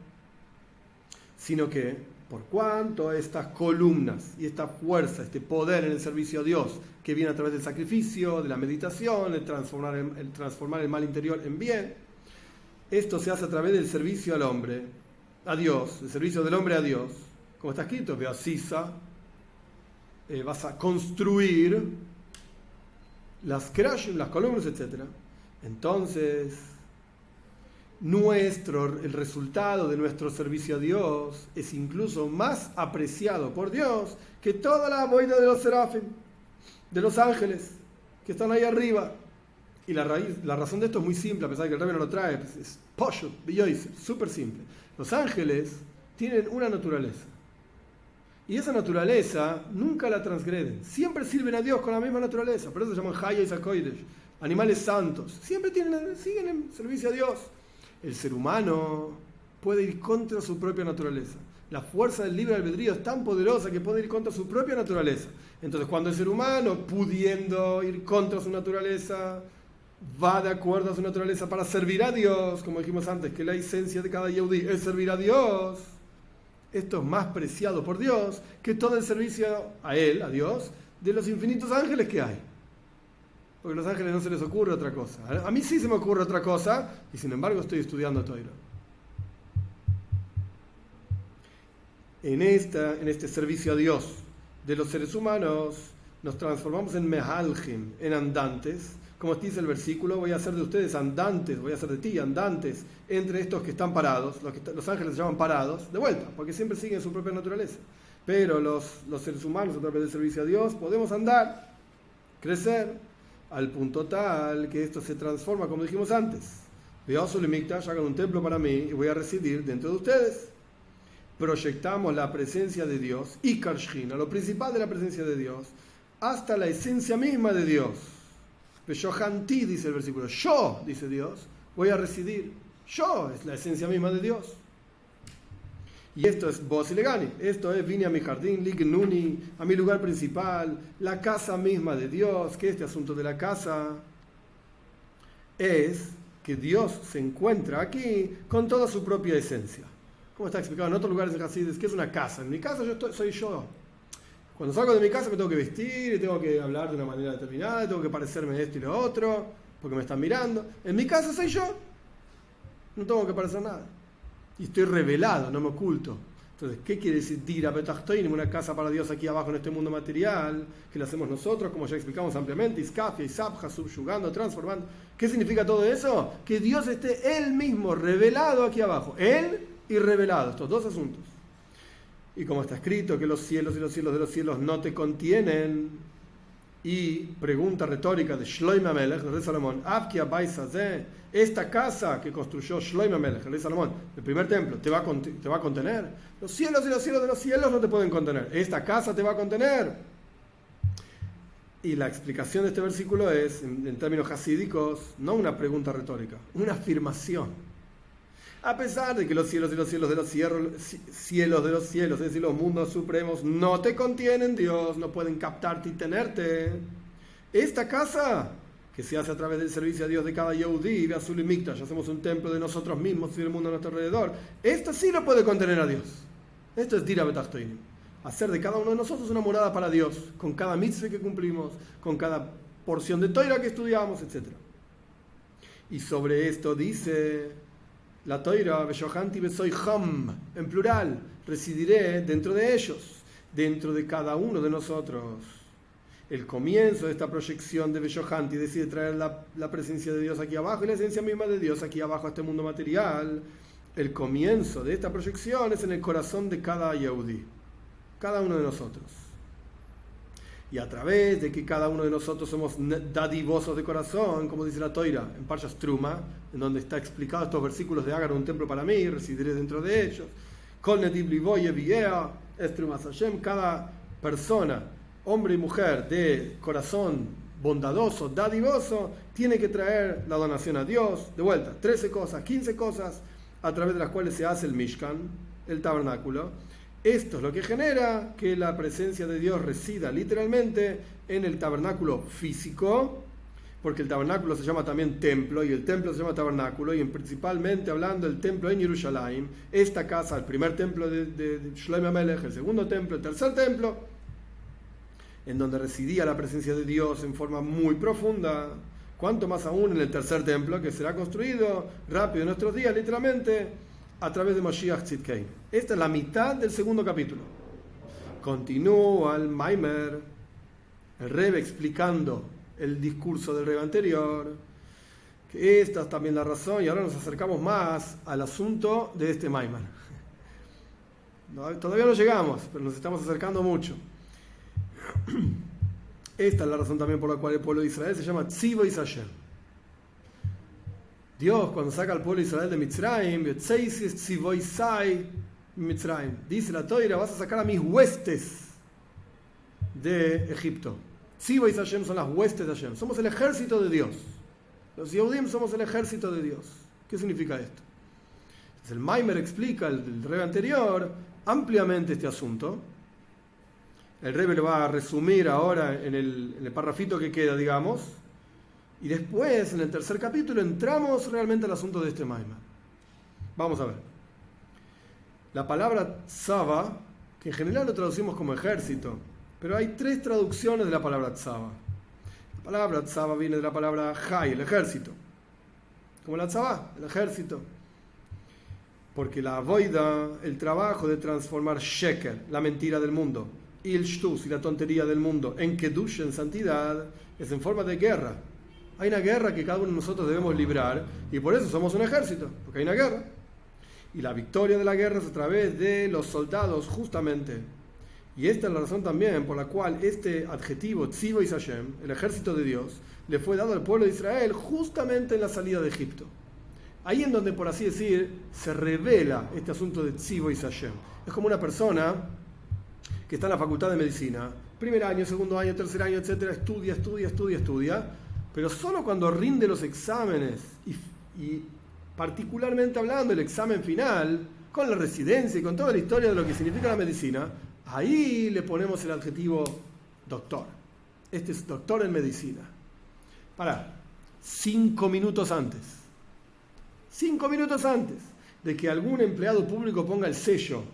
sino que por cuanto estas columnas y esta fuerza, este poder en el servicio a Dios, que viene a través del sacrificio, de la meditación, el transformar el mal interior en bien, esto se hace a través del servicio al hombre, a Dios, el servicio del hombre a Dios, como está escrito, Beasisa, vas a construir las krashim, las columnas, etc. Entonces, el resultado de nuestro servicio a Dios es incluso más apreciado por Dios que toda la boida de los serafim, de los ángeles que están ahí arriba. Y la razón de esto es muy simple, a pesar de que el Rebbe no lo trae, es poshut, súper simple. Los ángeles tienen una naturaleza, y esa naturaleza nunca la transgreden, siempre sirven a Dios con la misma naturaleza, por eso se llaman Hayes HaKodesh, animales santos, siempre siguen en servicio a Dios. El ser humano puede ir contra su propia naturaleza. La fuerza del libre albedrío es tan poderosa que puede ir contra su propia naturaleza. Entonces, cuando el ser humano, pudiendo ir contra su naturaleza, va de acuerdo a su naturaleza para servir a Dios, como dijimos antes, que la esencia de cada Yehudí es servir a Dios, esto es más preciado por Dios que todo el servicio a Él, a Dios, de los infinitos ángeles que hay. Porque a los ángeles no se les ocurre otra cosa. A mí sí se me ocurre otra cosa, y sin embargo estoy estudiando Torah. En este servicio a Dios de los seres humanos, nos transformamos en mehalgim, en andantes. Como dice el versículo, voy a hacer de ustedes andantes, voy a hacer de ti andantes entre estos que están parados. Los ángeles se llaman parados, de vuelta, porque siempre siguen su propia naturaleza. Pero los seres humanos, a través del servicio a Dios, podemos andar, crecer, al punto tal que esto se transforma, como dijimos antes. Hagan un templo para mí y voy a residir dentro de ustedes. Proyectamos la presencia de Dios, Ikar Shechina, lo principal de la presencia de Dios, hasta la esencia misma de Dios. Peshohanti, dice el versículo, yo, dice Dios, voy a residir. Yo es la esencia misma de Dios. Y esto es Bos y Legani, esto es vine a mi jardín, Lignuni, a mi lugar principal, la casa misma de Dios, que este asunto de la casa es que Dios se encuentra aquí con toda su propia esencia. Como está explicado en otros lugares en Hasidus, que es una casa. En mi casa soy yo. Cuando salgo de mi casa me tengo que vestir, y tengo que hablar de una manera determinada, tengo que parecerme esto y lo otro, porque me están mirando. En mi casa soy yo. No tengo que parecer nada. Y estoy revelado, no me oculto. Entonces, ¿qué quiere decir Dira Betachtoinim, una casa para Dios aquí abajo en este mundo material, que lo hacemos nosotros, como ya explicamos ampliamente, Iskafia, Isabja, subyugando, transformando? ¿Qué significa todo eso? Que Dios esté Él mismo revelado aquí abajo. Él y revelado, estos dos asuntos. Y como está escrito que los cielos y los cielos de los cielos no te contienen, y pregunta retórica de Shlomo Melech, el rey Salomón, esta casa que construyó Shlomo Melech, el rey Salomón, el primer templo, ¿te va a contener? Los cielos y los cielos de los cielos no te pueden contener. Esta casa te va a contener. Y la explicación de este versículo es, en términos hasídicos, no una pregunta retórica, una afirmación. A pesar de que los cielos y los cielos de los cielos de los cielos, es decir, los mundos supremos, no te contienen, Dios, no pueden captarte y tenerte. Esta casa que se hace a través del servicio a Dios de cada Yehudí, Azul y Mikdash, hacemos un templo de nosotros mismos y del mundo a nuestro alrededor, esto sí lo puede contener a Dios. Esto es Dira Betachtoinim. Hacer de cada uno de nosotros una morada para Dios, con cada mitzvah que cumplimos, con cada porción de Toira que estudiamos, etc. Y sobre esto dice la Toira, Beshohanti Besoy Ham, en plural, residiré dentro de ellos, dentro de cada uno de nosotros. El comienzo de esta proyección de Beshohanti decide traer la presencia de Dios aquí abajo y la esencia misma de Dios aquí abajo a este mundo material. El comienzo de esta proyección es en el corazón de cada Yehudí, cada uno de nosotros. Y a través de que cada uno de nosotros somos dadivosos de corazón, como dice la Toira en Parshas Truma, en donde está explicado estos versículos de Hagan un templo para mí, residiré dentro de ellos. Kol netiv livoye viea, es Trumas Hashem, cada persona, hombre y mujer de corazón bondadoso, dadivoso, tiene que traer la donación a Dios, de vuelta, 13 cosas, 15 cosas, a través de las cuales se hace el Mishkan, el tabernáculo. Esto es lo que genera que la presencia de Dios resida literalmente en el tabernáculo físico, porque el tabernáculo se llama también templo, y el templo se llama tabernáculo, y principalmente hablando del templo en Jerusalén, esta casa, el primer templo de Shlomo Amelech, el segundo templo, el tercer templo, en donde residía la presencia de Dios en forma muy profunda, cuanto más aún en el tercer templo, que será construido rápido en nuestros días, literalmente, a través de Mashiach Tzidkei. Esta es la mitad del segundo capítulo. Continúa el Maimer, el Rebbe explicando el discurso del Rebbe anterior, que esta es también la razón, y ahora nos acercamos más al asunto de este Maimer. Todavía no llegamos, pero nos estamos acercando mucho. Esta es la razón también por la cual el pueblo de Israel se llama Tzivoy Hashem. Dios, cuando saca al pueblo de Israel de Mitzrayim, dice la Toira, vas a sacar a mis huestes de Egipto. Tzivoy Hashem son las huestes de Hashem. Somos el ejército de Dios. Los Yehudim somos el ejército de Dios. ¿Qué significa esto? Entonces, el Maimer explica, el Rebbe anterior, ampliamente este asunto. El Rebbe lo va a resumir ahora en el parrafito que queda, digamos. Y después, en el tercer capítulo, entramos realmente al asunto de este Maimer. Vamos a ver. La palabra tzava, que en general lo traducimos como ejército, pero hay 3 traducciones de la palabra tzava. La palabra tzava viene de la palabra jai, el ejército. Como la tzava, el ejército. Porque la avoida, el trabajo de transformar sheker, la mentira del mundo, y el shtus, y la tontería del mundo, en kedush, en santidad, es en forma de guerra. Hay una guerra que cada uno de nosotros debemos librar, y por eso somos un ejército, porque hay una guerra. Y la victoria de la guerra es a través de los soldados, justamente. Y esta es la razón también por la cual este adjetivo, Tzivoy Hashem, el ejército de Dios, le fue dado al pueblo de Israel justamente en la salida de Egipto. Ahí en donde, por así decir, se revela este asunto de Tzivoy Hashem. Es como una persona que está en la facultad de medicina, primer año, segundo año, tercer año, etcétera, estudia, pero solo cuando rinde los exámenes y particularmente hablando el examen final, con la residencia y con toda la historia de lo que significa la medicina, ahí le ponemos el adjetivo doctor. Este es doctor en medicina. 5 minutos antes de que algún empleado público ponga el sello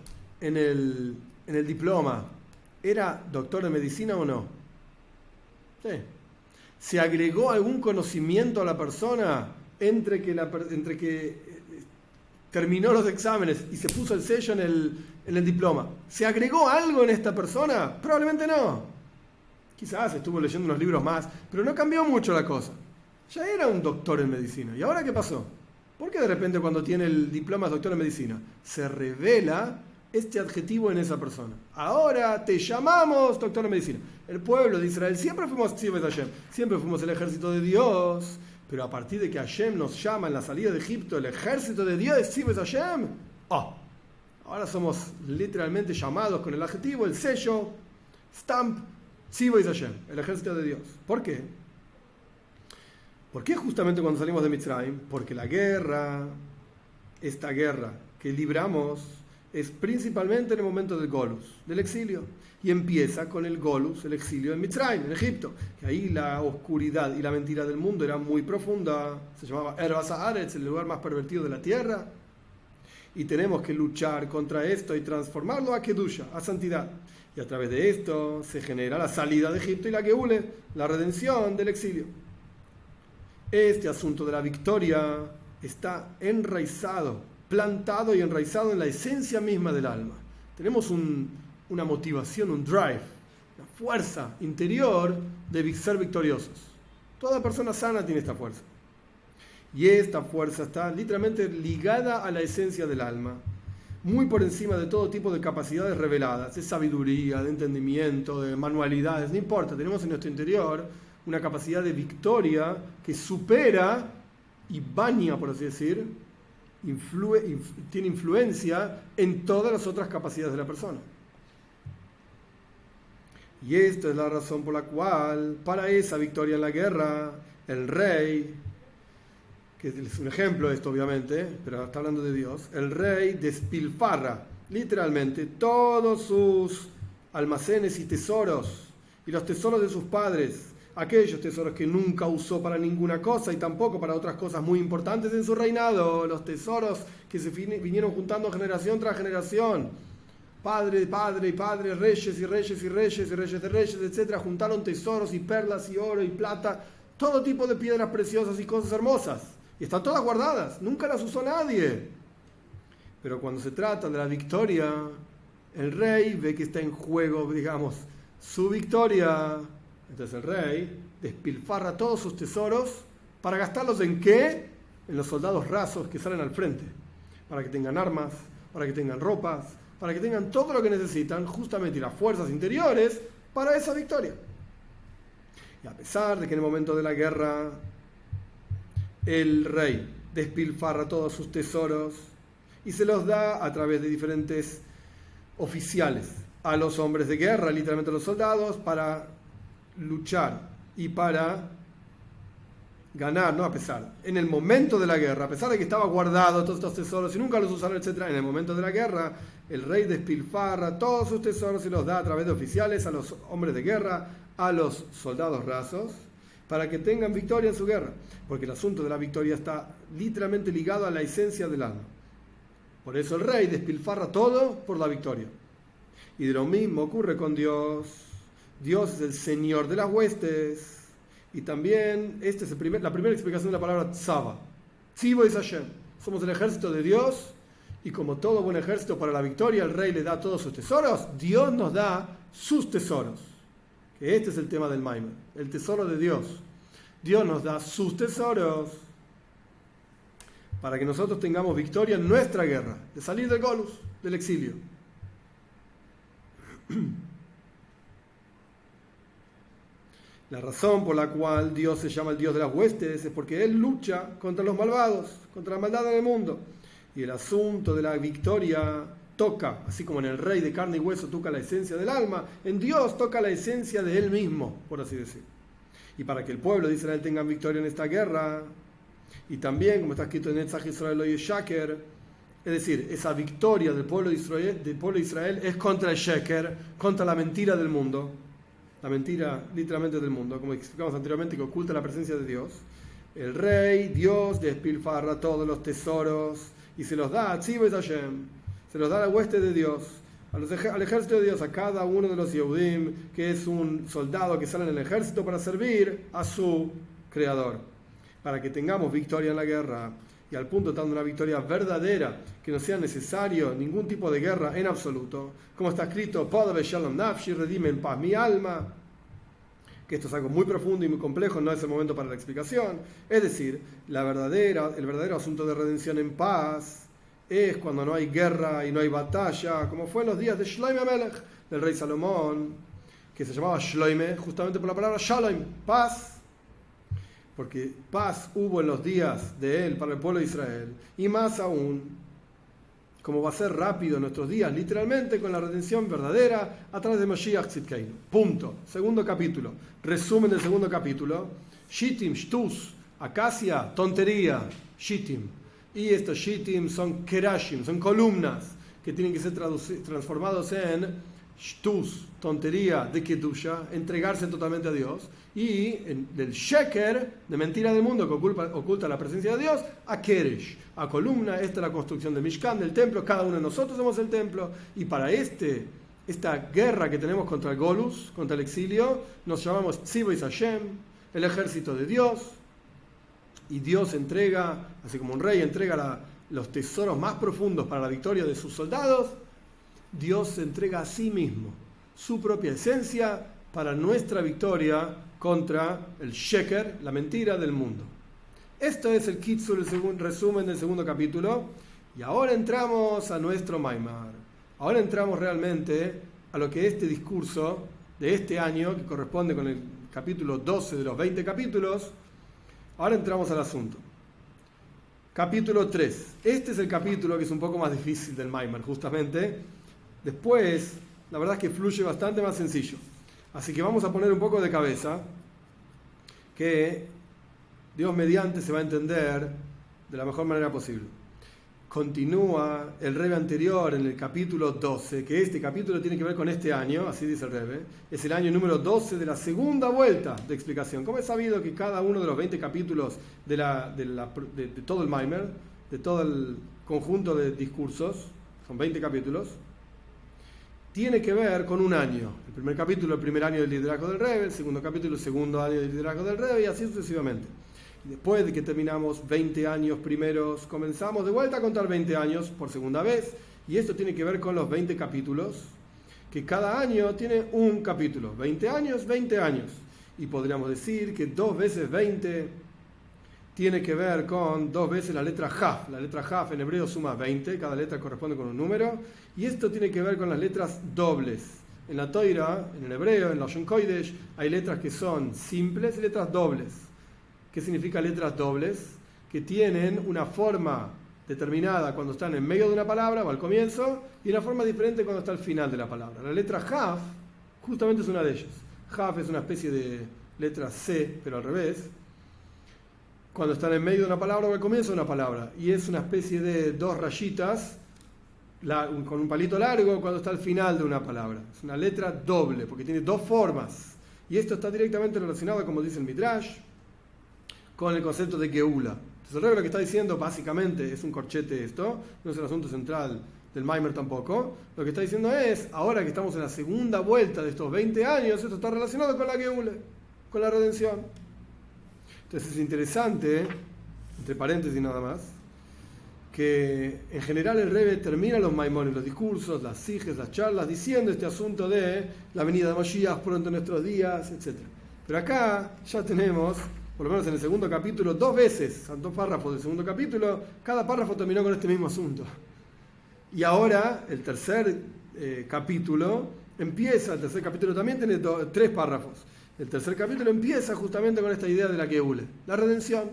en el diploma, ¿era doctor en medicina o no? Sí. ¿Se agregó algún conocimiento a la persona entre que terminó los exámenes y se puso el sello en el diploma? ¿Se agregó algo en esta persona? Probablemente no. Quizás estuvo leyendo unos libros más, pero no cambió mucho la cosa. Ya era un doctor en medicina. ¿Y ahora qué pasó? ¿Por qué de repente cuando tiene el diploma de doctor en medicina se revela este adjetivo en esa persona? Ahora te llamamos doctor en medicina. El pueblo de Israel siempre fuimos Tzivoy Hashem, siempre fuimos el ejército de Dios, pero a partir de que Hashem nos llama en la salida de Egipto, el ejército de Dios es Tzivoy Hashem, ahora somos literalmente llamados con el adjetivo, el sello, stamp, Tzivoy Hashem, el ejército de Dios. ¿Por qué? ¿Por qué justamente cuando salimos de Mitzrayim? Porque la guerra, esta guerra que libramos, es principalmente en el momento del Golus, del exilio. Y empieza con el Golus, el exilio en Mitzrayim, en Egipto. Que ahí la oscuridad y la mentira del mundo era muy profunda. Se llamaba Ervas Haaretz, el lugar más pervertido de la tierra. Y tenemos que luchar contra esto y transformarlo a Kedusha, a santidad. Y a través de esto se genera la salida de Egipto y la Geule, la redención del exilio. Este asunto de la victoria está enraizado, plantado y enraizado en la esencia misma del alma. Tenemos una motivación, un drive, una fuerza interior de ser victoriosos. Toda persona sana tiene esta fuerza. Y esta fuerza está literalmente ligada a la esencia del alma, muy por encima de todo tipo de capacidades reveladas, de sabiduría, de entendimiento, de manualidades, no importa, tenemos en nuestro interior una capacidad de victoria que supera y baña, por así decir, tiene influencia en todas las otras capacidades de la persona. Y esta es la razón por la cual, para esa victoria en la guerra, el rey, que es un ejemplo esto obviamente, pero está hablando de Dios, el rey despilfarra literalmente todos sus almacenes y tesoros, y los tesoros de sus padres, aquellos tesoros que nunca usó para ninguna cosa y tampoco para otras cosas muy importantes en su reinado, los tesoros que se vinieron juntando generación tras generación, padre, padre y padre, reyes y reyes y reyes y reyes de reyes, etc. Juntaron tesoros y perlas y oro y plata, todo tipo de piedras preciosas y cosas hermosas. Y están todas guardadas, nunca las usó nadie. Pero cuando se trata de la victoria, el rey ve que está en juego, digamos, su victoria. Entonces el rey despilfarra todos sus tesoros para gastarlos ¿en qué? En los soldados rasos que salen al frente, para que tengan armas, para que tengan ropas, para que tengan todo lo que necesitan, justamente, y las fuerzas interiores para esa victoria. Y a pesar de que en el momento de la guerra el rey despilfarra todos sus tesoros y se los da a través de diferentes oficiales a los hombres de guerra, literalmente a los soldados, para luchar y para ganar, no a pesar, en el momento de la guerra, a pesar de que estaba guardado todos estos tesoros y nunca los usaron, etc., en el momento de la guerra, el rey despilfarra todos sus tesoros y los da a través de oficiales a los hombres de guerra, a los soldados rasos, para que tengan victoria en su guerra, porque el asunto de la victoria está literalmente ligado a la esencia del alma. Por eso el rey despilfarra todo por la victoria. Y de lo mismo ocurre con Dios. Dios es el Señor de las huestes. Y también, esta es la primera explicación de la palabra tzava. Tzivo es Hashem. Somos el ejército de Dios. Y como todo buen ejército para la victoria, el rey le da todos sus tesoros. Dios nos da sus tesoros. Que este es el tema del Maimer. El tesoro de Dios. Dios nos da sus tesoros para que nosotros tengamos victoria en nuestra guerra. De salir del Golus, del exilio. La razón por la cual Dios se llama el Dios de las huestes es porque Él lucha contra los malvados, contra la maldad en el mundo. Y el asunto de la victoria toca, así como en el rey de carne y hueso toca la esencia del alma, en Dios toca la esencia de Él mismo, por así decir. Y para que el pueblo de Israel tenga victoria en esta guerra, y también, como está escrito en Netzach Israel lo Shaker, es decir, esa victoria del pueblo de Israel es contra el Sheker, contra la mentira del mundo, la mentira literalmente del mundo, como explicamos anteriormente, que oculta la presencia de Dios. El rey, Dios, despilfarra todos los tesoros y se los da a Tzivo Hashem, se los da a la hueste de Dios, al ejército de Dios, a cada uno de los Yehudim, que es un soldado que sale en el ejército para servir a su Creador, para que tengamos victoria en la guerra. Y al punto de una victoria verdadera, que no sea necesario ningún tipo de guerra en absoluto, como está escrito, Podave Shalom Nafshi, redime en paz mi alma, que esto es algo muy profundo y muy complejo, no es el momento para la explicación. Es decir, el verdadero asunto de redención en paz es cuando no hay guerra y no hay batalla, como fue en los días de Shloime Amelech, del rey Salomón, que se llamaba Shloime justamente por la palabra Shalom, paz. Porque paz hubo en los días de él para el pueblo de Israel, y más aún, como va a ser rápido en nuestros días, literalmente con la redención verdadera a través de Mashiach Tzidkeinu. Punto. Segundo capítulo. Resumen del segundo capítulo. Shittim, shtus, acacia, tontería, shittim. Y estos shittim son kerashim, son columnas. que tienen que ser transformados en shtus, tontería, de kedusha, entregarse totalmente a Dios, y del sheker, de mentira del mundo que oculta la presencia de Dios, a keresh, a columna. Esta es la construcción del Mishkan, del templo. Cada uno de nosotros somos el templo, y para esta guerra que tenemos contra el Golus, contra el exilio, nos llamamos Tzivois Hashem, el ejército de Dios. Y Dios entrega, así como un rey entrega los tesoros más profundos para la victoria de sus soldados, Dios se entrega a sí mismo, su propia esencia, para nuestra victoria contra el sheker, la mentira del mundo. Esto es el kitzur, el resumen del segundo capítulo. Y ahora entramos a nuestro Maimar. Ahora entramos realmente a lo que este discurso de este año, que corresponde con el capítulo 12 de los 20 capítulos, ahora entramos al asunto. Capítulo 3. Este es el capítulo que es un poco más difícil del Maimar, justamente. Después, la verdad es que fluye bastante más sencillo. Así que vamos a poner un poco de cabeza, que Dios mediante se va a entender de la mejor manera posible. Continúa el Rebbe anterior en el capítulo 12, que este capítulo tiene que ver con este año, así dice el Rebbe. Es el año número 12 de la segunda vuelta de explicación. Como es sabido que cada uno de los 20 capítulos de todo el Maimer, de todo el conjunto de discursos, son 20 capítulos, tiene que ver con un año. El primer capítulo, el primer año del liderazgo del Rebbe; el segundo capítulo, el segundo año del liderazgo del Rebbe, y así sucesivamente. Después de que terminamos 20 años primeros, comenzamos de vuelta a contar 20 años por segunda vez, y esto tiene que ver con los 20 capítulos, que cada año tiene un capítulo. 20 años, 20 años. Y podríamos decir que 2 veces 20 tiene que ver con 2 veces la letra Jaf. La letra Jaf en hebreo suma 20, cada letra corresponde con un número, y esto tiene que ver con las letras dobles. En la Toira, en el hebreo, en la Lashon Kodesh, hay letras que son simples y letras dobles. ¿Qué significa letras dobles? Que tienen una forma determinada cuando están en medio de una palabra o al comienzo, y una forma diferente cuando está al final de la palabra. La letra Jaf justamente es una de ellas. Jaf es una especie de letra C, pero al revés, cuando están en medio de una palabra o al comienzo de una palabra, y es una especie de 2 rayitas con un palito largo cuando está al final de una palabra. Es una letra doble porque tiene 2 formas, y esto está directamente relacionado, como dice el Midrash, con el concepto de Geula. Entonces el Rebbe lo que está diciendo básicamente es un corchete. Esto no es el asunto central del Maimer tampoco. Lo que está diciendo es, ahora que estamos en la segunda vuelta de estos 20 años, esto está relacionado con la Geula, con la redención. Entonces es interesante, entre paréntesis nada más, que en general el Rebbe termina los Maimonim, los discursos, las sijes, las charlas, diciendo este asunto de la venida de Mashiach pronto en nuestros días, etc. Pero acá ya tenemos, por lo menos en el segundo capítulo, 2 veces, 2 párrafos del segundo capítulo, cada párrafo terminó con este mismo asunto. Y ahora el tercer capítulo empieza, el tercer capítulo también tiene 3 párrafos. El tercer capítulo empieza justamente con esta idea de la Geule, la redención.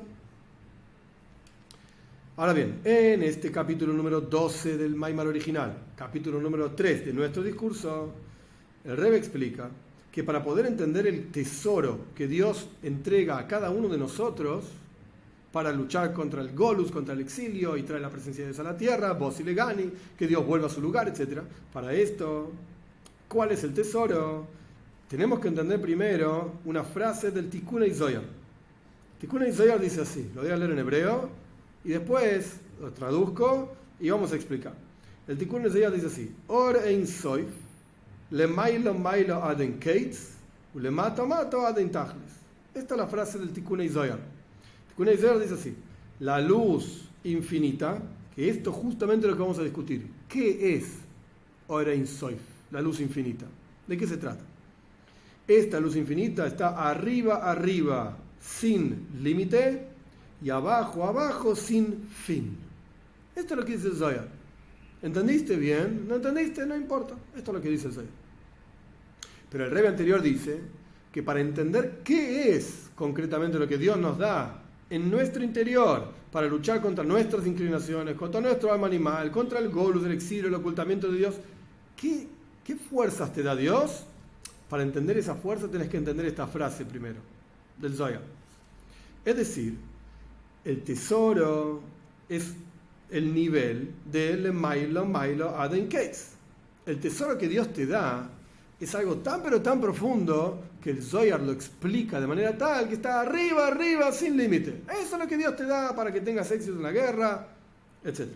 Ahora bien, en este capítulo número 12 del Maimar original, capítulo número 3 de nuestro discurso, el Rebbe explica que para poder entender el tesoro que Dios entrega a cada uno de nosotros para luchar contra el Golus, contra el exilio, y traer la presencia de Dios a la tierra, Bos y Legani, que Dios vuelva a su lugar, etc. Para esto, ¿cuál es el tesoro? Tenemos que entender primero una frase del Tikkun Zohar. Tikkun Zohar dice así, lo voy a leer en hebreo y después lo traduzco y vamos a explicar. El Tikkun Zohar dice así: Or ein soif lemailo mailo aden keitz ulemato mato aden tachlis. Esta es la frase del Tikkun Zohar. Tikkun Zohar dice así: la luz infinita, que esto justamente es lo que vamos a discutir. ¿Qué es Or ein soif, la luz infinita? ¿De qué se trata? Esta luz infinita está arriba, sin límite, y abajo, sin fin. Esto es lo que dice el Zohar. ¿Entendiste bien? ¿No entendiste? No importa. Esto es lo que dice el Zohar. Pero el Rebbe anterior dice que para entender qué es concretamente lo que Dios nos da en nuestro interior para luchar contra nuestras inclinaciones, contra nuestro alma animal, contra el golus, el exilio, el ocultamiento de Dios, ¿qué fuerzas te da Dios? Para entender esa fuerza tenés que entender esta frase primero, del Zohar. Es decir, el tesoro es el nivel del Mailo Aden Case. El tesoro que Dios te da es algo tan pero tan profundo que el Zohar lo explica de manera tal que está arriba, sin límite. Eso es lo que Dios te da para que tengas éxito en la guerra, etc.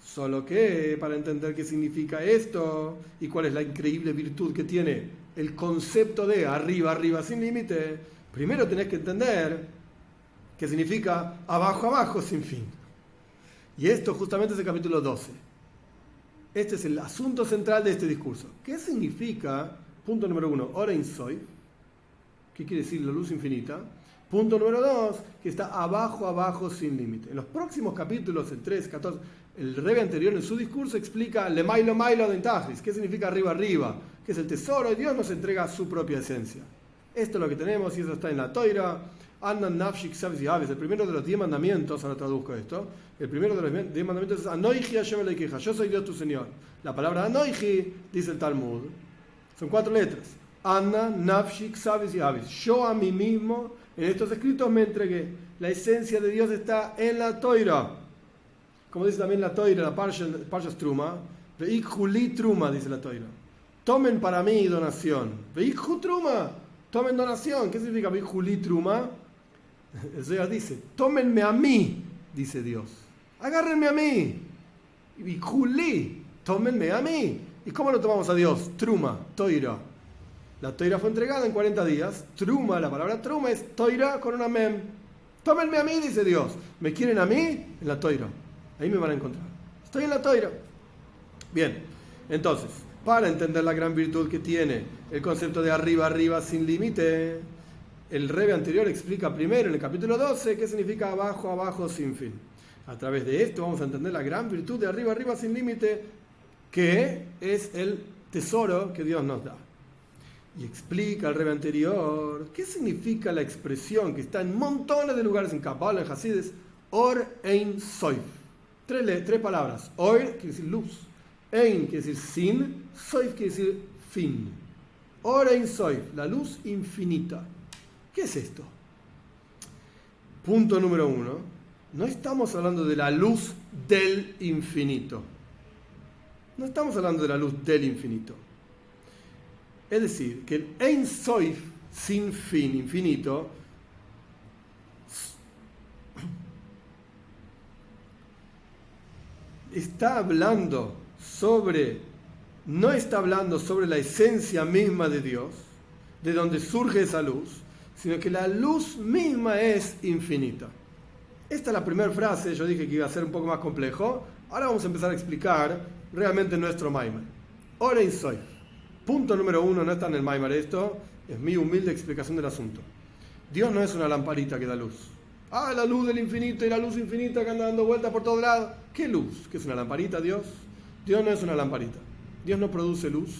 Solo que para entender qué significa esto y cuál es la increíble virtud que tiene el concepto de arriba, sin límite, primero tenés que entender qué significa abajo, sin fin. Y esto justamente es el capítulo 12. Este es el asunto central de este discurso. ¿Qué significa, punto número 1, Orein Soy? ¿Qué quiere decir la luz infinita? Punto número 2, que está abajo, sin límite. En los próximos capítulos, el 3, 14, el Rebbe anterior en su discurso explica le Mailo den Tachlis, qué significa arriba, que es el tesoro de Dios, nos entrega su propia esencia. Esto es lo que tenemos y eso está en la Toira. Andan Nafshik Sabes y Aves, el primero de los 10 mandamientos, ahora traduzco esto. El primero de los 10 mandamientos es Anoiji Hashem Elokeja, yo soy Dios tu Señor. La palabra Anoiji, dice el Talmud, son 4 letras. Anna Nafshik Sabes y Aves, yo a mí mismo, en estos escritos me entregué. La esencia de Dios está en la Toira. Como dice también la Toira, la Parshas Truma, Veikjuli Truma, dice la Toira. Tomen para mí donación. Veikju Truma, tomen donación. ¿Qué significa Veikjuli Truma? El Zohar dice, tómenme a mí, dice Dios. Agárrenme a mí. Y Juli, tómenme a mí. ¿Y cómo lo tomamos a Dios? Truma, Toira. La Toira fue entregada en 40 días. Truma, la palabra Truma es Toira con una mem. Tómenme a mí, dice Dios. ¿Me quieren a mí? En la Toira. Ahí me van a encontrar. Estoy en la Toira. Bien, entonces, para entender la gran virtud que tiene el concepto de arriba, sin límite, el Rebbe anterior explica primero en el capítulo 12 qué significa abajo, sin fin. A través de esto vamos a entender la gran virtud de arriba, sin límite, que es el tesoro que Dios nos da. Y explica el Rebbe anterior qué significa la expresión que está en montones de lugares en Kabbalah, en Hasides, Or Ein Soif. Tres palabras. Or quiere decir luz. Ein quiere decir sin. Soif quiere decir fin. Or Ein Soif, la luz infinita. ¿Qué es esto? Punto número 1. No estamos hablando de la luz del infinito. No estamos hablando de la luz del infinito. Es decir, que el Ein Soif, sin fin, infinito, no está hablando sobre la esencia misma de Dios, de donde surge esa luz, sino que la luz misma es infinita. Esta es la primera frase, yo dije que iba a ser un poco más complejo. Ahora vamos a empezar a explicar realmente nuestro Maimar. Orein Soif. Punto número 1, no está en el Maimar esto, es mi humilde explicación del asunto. Dios no es una lamparita que da luz. La luz del infinito y la luz infinita que anda dando vueltas por todos lados. ¿Qué luz? ¿Qué es una lamparita, Dios? Dios no es una lamparita. Dios no produce luz.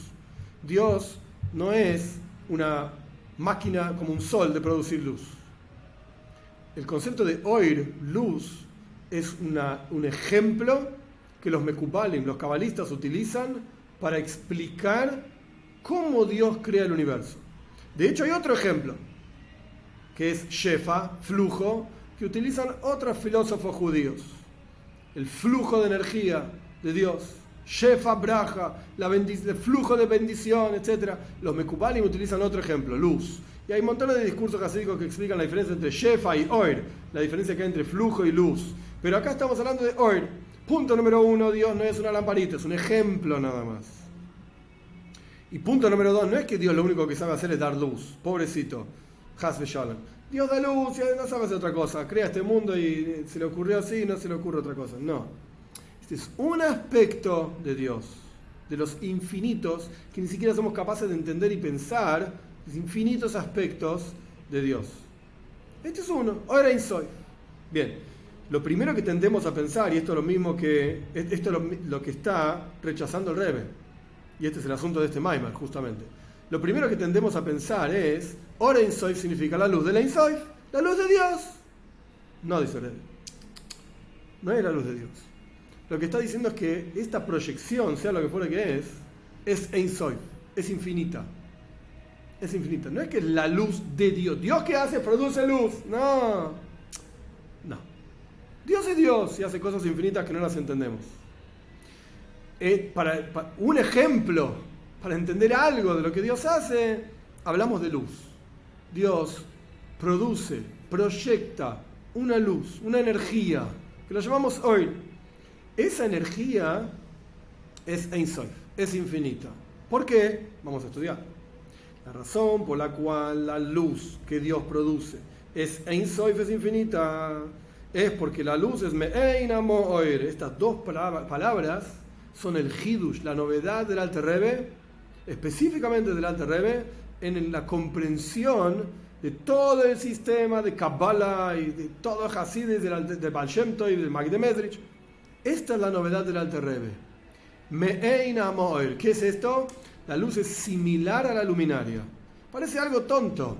Dios no es una máquina como un sol de producir luz. El concepto de oír, luz, es un ejemplo que los mekubalim, los cabalistas, utilizan para explicar cómo Dios crea el universo. De hecho, hay otro ejemplo, que es shefa, flujo, que utilizan otros filósofos judíos. El flujo de energía de Dios, shefa, braja, el flujo de bendición, etc. Los mekubalim utilizan otro ejemplo, luz. Y hay montones de discursos hasídicos que explican la diferencia entre shefa y oir, la diferencia que hay entre flujo y luz. Pero acá estamos hablando de oir. Punto número 1, Dios no es una lamparita, es un ejemplo nada más. Y punto número 2, no es que Dios lo único que sabe hacer es dar luz, pobrecito, Has Shalom. Dios da luz y no sabe hacer otra cosa, crea este mundo y se le ocurrió así y no se le ocurre otra cosa. No, este es un aspecto de Dios, de los infinitos, que ni siquiera somos capaces de entender y pensar, los infinitos aspectos de Dios. Este es uno, Orein Soif. Bien, lo primero que tendemos a pensar, y esto es lo que está rechazando el Rebbe, y este es el asunto de este Maimar, justamente. Lo primero que tendemos a pensar es, Orein Soif significa la luz del Ein Soif, la luz de Dios. No, dice el Rebbe. No es la luz de Dios. Lo que está diciendo es que esta proyección, sea lo que fuera que es Ein Soif, es infinita. Es infinita. No es que es la luz de Dios. ¿Dios qué hace? Produce luz. No. Dios es Dios y hace cosas infinitas que no las entendemos. Un ejemplo, para entender algo de lo que Dios hace, hablamos de luz. Dios produce, proyecta una luz, una energía, que lo llamamos hoy. Esa energía es Ein Sof, es infinita. ¿Por qué? Vamos a estudiar. La razón por la cual la luz que Dios produce es Ein Sof, es infinita, es porque la luz es Me'ein Amo'er. Estas dos palabras son el Hidush, la novedad del Alter Rebbe, específicamente del Alter Rebbe, en la comprensión de todo el sistema de Kabbalah y de todo el Hasidus del Baal Shem Tov y del Magid Medrich. Esta es la novedad del Alter Rebbe. Me'ein Amo'er. ¿Qué es esto? La luz es similar a la luminaria. Parece algo tonto,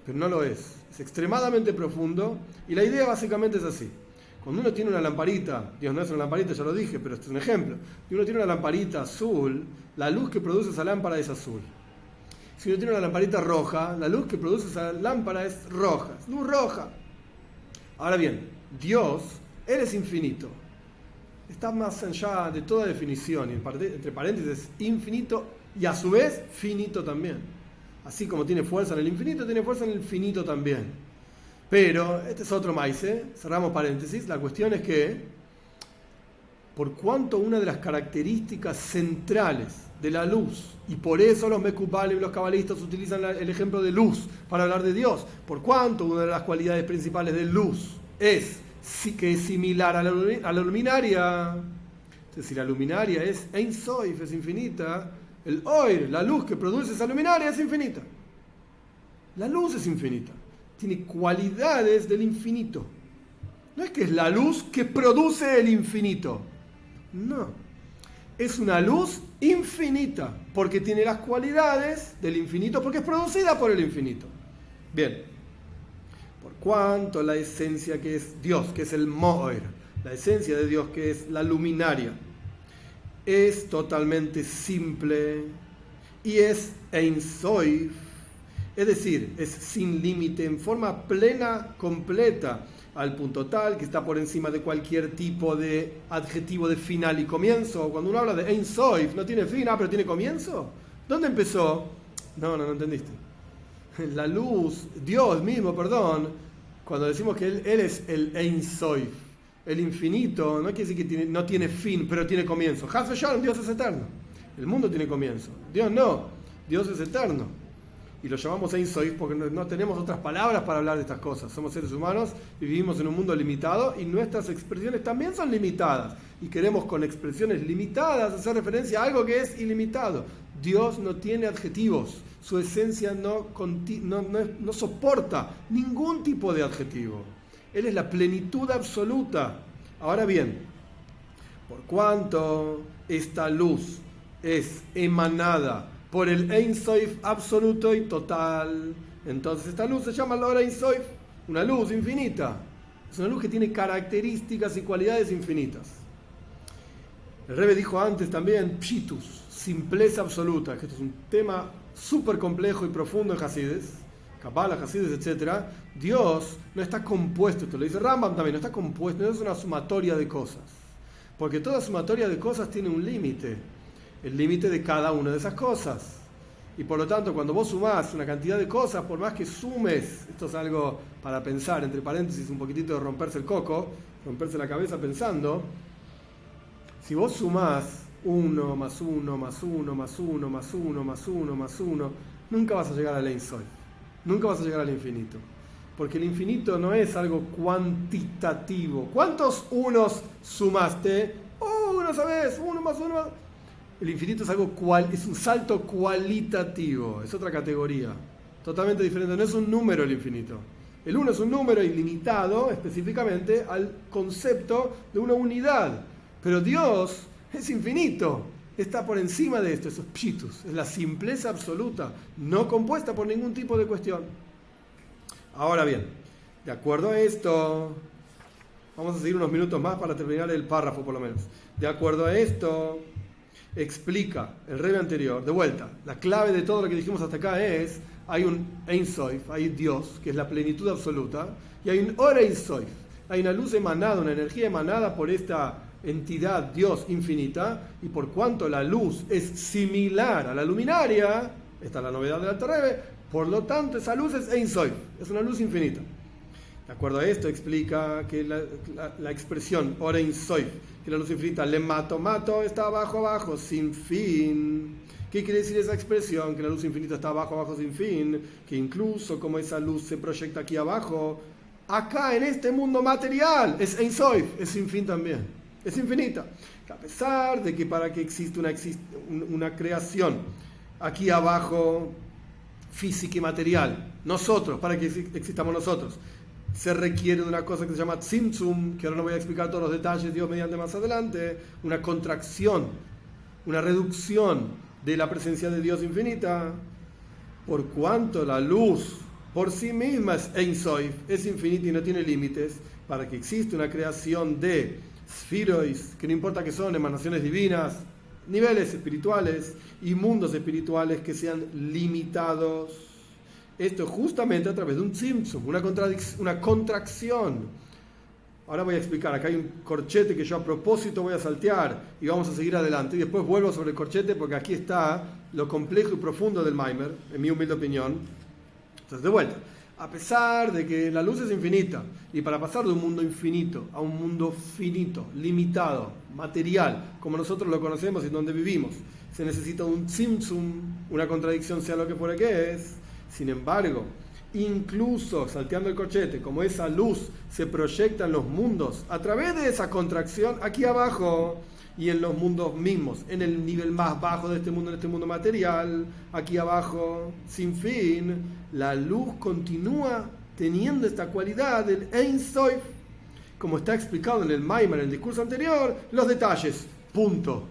pero no lo es. Es extremadamente profundo y la idea básicamente es así. Cuando uno tiene una lamparita, Dios no es una lamparita, ya lo dije, pero este es un ejemplo. Si uno tiene una lamparita azul, la luz que produce esa lámpara es azul. Si uno tiene una lamparita roja, la luz que produce esa lámpara es roja, es luz roja. Ahora bien, Dios, Él es infinito. Está más allá de toda definición, y entre paréntesis, infinito y a su vez finito también. Así como tiene fuerza en el infinito, tiene fuerza en el finito también. Pero, este es otro maíz, cerramos paréntesis, la cuestión es que, por cuanto una de las características centrales de la luz, y por eso los Mekubalim y los cabalistas utilizan el ejemplo de luz para hablar de Dios, por cuanto una de las cualidades principales de luz es que es similar a la luminaria, entonces si la luminaria es Ein Sof, es infinita, el Oir, la luz que produce esa luminaria es infinita. La luz es infinita. Tiene cualidades del infinito. No es que es la luz que produce el infinito. No. Es una luz infinita, porque tiene las cualidades del infinito, porque es producida por el infinito. Bien. Por cuanto la esencia que es Dios, que es el Mo'er, la esencia de Dios que es la luminaria, es totalmente simple y es Ein Sof, es decir, es sin límite, en forma plena, completa, al punto tal que está por encima de cualquier tipo de adjetivo de final y comienzo. Cuando uno habla de Ein Sof, no tiene fin, pero tiene comienzo. ¿Dónde empezó? No entendiste. La luz, Dios mismo, perdón, cuando decimos que Él es el Ein Sof, el infinito, no quiere decir que no tiene fin, pero tiene comienzo. Haz Shalom, Dios es eterno. El mundo tiene comienzo. Dios no. Dios es eterno. Y lo llamamos Ein Sof porque no tenemos otras palabras para hablar de estas cosas. Somos seres humanos y vivimos en un mundo limitado y nuestras expresiones también son limitadas. Y queremos con expresiones limitadas hacer referencia a algo que es ilimitado. Dios no tiene adjetivos. Su esencia no soporta ningún tipo de adjetivo. Él es la plenitud absoluta. Ahora bien, por cuanto esta luz es emanada por el Ein Sof absoluto y total, entonces esta luz se llama la Ein Sof, una luz infinita. Es una luz que tiene características y cualidades infinitas. El Rebbe dijo antes también, Pshitus, simpleza absoluta, que esto es un tema súper complejo y profundo en Hasidus, Kabbalah, Hasidus, etc. Dios no está compuesto, esto lo dice Rambam también, no está compuesto, no es una sumatoria de cosas. Porque toda sumatoria de cosas tiene un límite, el límite de cada una de esas cosas. Y por lo tanto, cuando vos sumás una cantidad de cosas, por más que sumes, esto es algo para pensar, entre paréntesis, un poquitito de romperse el coco, romperse la cabeza pensando, si vos sumás 1 más 1 más 1 más 1 más 1 más 1 más 1, nunca vas a llegar al Ein Sof, nunca vas a llegar al infinito. Porque el infinito no es algo cuantitativo. ¿Cuántos unos sumaste? Uno, ¿sabes? 1 más 1 más... El infinito es algo es un salto cualitativo, es otra categoría, totalmente diferente. No es un número el infinito. El 1 es un número ilimitado específicamente al concepto de una unidad. Pero Dios es infinito, está por encima de esto, eso es Pshitus, es la simpleza absoluta, no compuesta por ningún tipo de cuestión. Ahora bien, de acuerdo a esto, vamos a seguir unos minutos más para terminar el párrafo por lo menos. De acuerdo a esto, explica el Rebbe anterior, de vuelta, la clave de todo lo que dijimos hasta acá es, hay un Ein Sof, hay Dios, que es la plenitud absoluta, y hay un Or Ein Sof, hay una luz emanada, una energía emanada por esta entidad Dios infinita, y por cuanto la luz es similar a la luminaria, esta es la novedad del Alter Rebbe, por lo tanto esa luz es Ein Sof, es una luz infinita. De acuerdo a esto explica que la expresión Or Ein Sof, que la luz infinita le mato, está abajo, sin fin. ¿Qué quiere decir esa expresión? Que la luz infinita está abajo, sin fin, que incluso como esa luz se proyecta aquí abajo, acá en este mundo material es Ein Sof, es sin fin también, es infinita. Que a pesar de que para que exista una creación aquí abajo, física y material, nosotros, para que existamos nosotros, se requiere de una cosa que se llama tzimtzum, que ahora no voy a explicar todos los detalles, Dios mediante más adelante, una contracción, una reducción de la presencia de Dios infinita, por cuanto la luz por sí misma es Ein Sof, es infinita y no tiene límites, para que exista una creación de Sfirois, que no importa que son emanaciones divinas, niveles espirituales y mundos espirituales que sean limitados. Esto justamente a través de un tzimtzum, una contracción. Ahora voy a explicar, acá hay un corchete que yo a propósito voy a saltear y vamos a seguir adelante. Y después vuelvo sobre el corchete porque aquí está lo complejo y profundo del Maimer, en mi humilde opinión. Entonces, de vuelta, a pesar de que la luz es infinita, y para pasar de un mundo infinito a un mundo finito, limitado, material, como nosotros lo conocemos y donde vivimos, se necesita un tzimtzum, una contradicción, sea lo que fuera que es. Sin embargo, incluso salteando el corchete, como esa luz se proyecta en los mundos a través de esa contracción aquí abajo y en los mundos mismos, en el nivel más bajo de este mundo, en este mundo material, aquí abajo, sin fin, la luz continúa teniendo esta cualidad del Ein Sof, como está explicado en el Maimer, en el discurso anterior, los detalles, punto.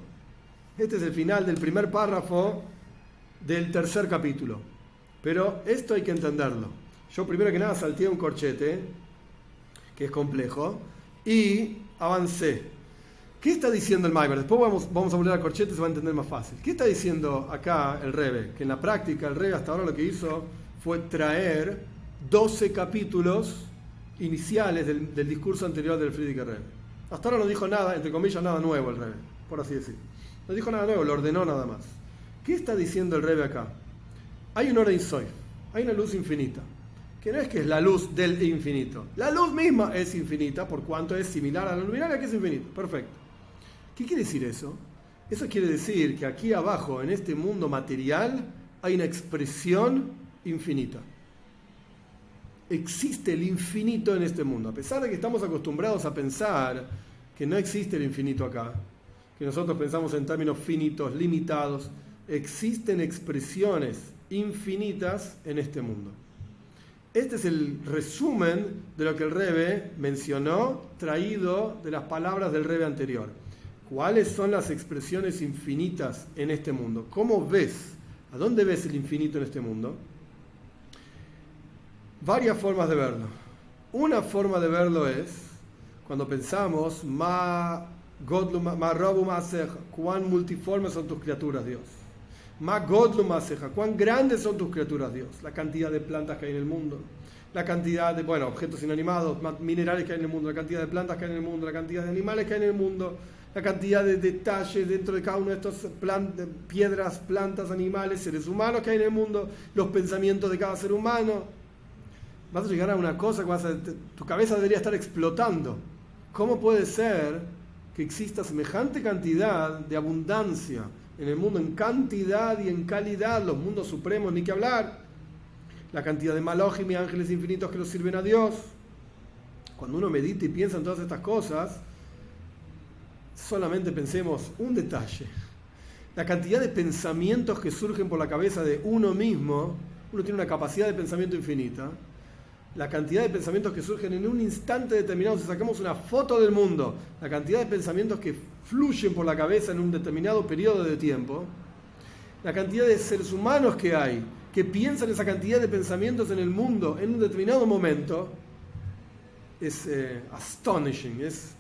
Este es el final del primer párrafo del tercer capítulo. Pero esto hay que entenderlo. Yo primero que nada salteé un corchete, que es complejo, y avancé. ¿Qué está diciendo el Maimer? Después vamos a volver al corchete, se va a entender más fácil. ¿Qué está diciendo acá el Rebbe? Que en la práctica el Rebbe hasta ahora lo que hizo fue traer 12 capítulos iniciales del discurso anterior del Frierdiker Rebbe. Hasta ahora no dijo nada, entre comillas, nada nuevo el Rebbe, por así decir. No dijo nada nuevo, lo ordenó nada más. ¿Qué está diciendo el Rebbe acá? Hay un Or Ein Sof, hay una luz infinita, que no es que es la luz del infinito. La luz misma es infinita, por cuanto es similar a la luminaria que es infinita. Perfecto. ¿Qué quiere decir eso? Eso quiere decir que aquí abajo, en este mundo material, hay una expresión infinita. Existe el infinito en este mundo. A pesar de que estamos acostumbrados a pensar que no existe el infinito acá, que nosotros pensamos en términos finitos, limitados, existen expresiones infinitas en este mundo. Este es el resumen de lo que el Rebbe mencionó, traído de las palabras del Rebbe anterior. ¿Cuáles son las expresiones infinitas en este mundo? ¿Cómo ves? ¿A dónde ves el infinito en este mundo? Varias formas de verlo. Una forma de verlo es cuando pensamos cuán multiformes son tus criaturas, Dios. Cuán grandes son tus criaturas, Dios. La cantidad de plantas que hay en el mundo, la cantidad de objetos inanimados, minerales que hay en el mundo, la cantidad de plantas que hay en el mundo, la cantidad de animales que hay en el mundo, la cantidad de detalles dentro de cada uno de estos piedras, plantas, animales, seres humanos que hay en el mundo, los pensamientos de cada ser humano. Vas a llegar a una cosa que tu cabeza debería estar explotando. ¿Cómo puede ser que exista semejante cantidad de abundancia en el mundo, en cantidad y en calidad, los mundos supremos, ni que hablar, la cantidad de malojim y ángeles infinitos que los sirven a Dios? Cuando uno medita y piensa en todas estas cosas, solamente pensemos un detalle: la cantidad de pensamientos que surgen por la cabeza de uno mismo. Uno tiene una capacidad de pensamiento infinita. La cantidad de pensamientos que surgen en un instante determinado, si sacamos una foto del mundo, la cantidad de pensamientos que fluyen por la cabeza en un determinado periodo de tiempo, la cantidad de seres humanos que hay, que piensan esa cantidad de pensamientos en el mundo en un determinado momento, es astonishing, es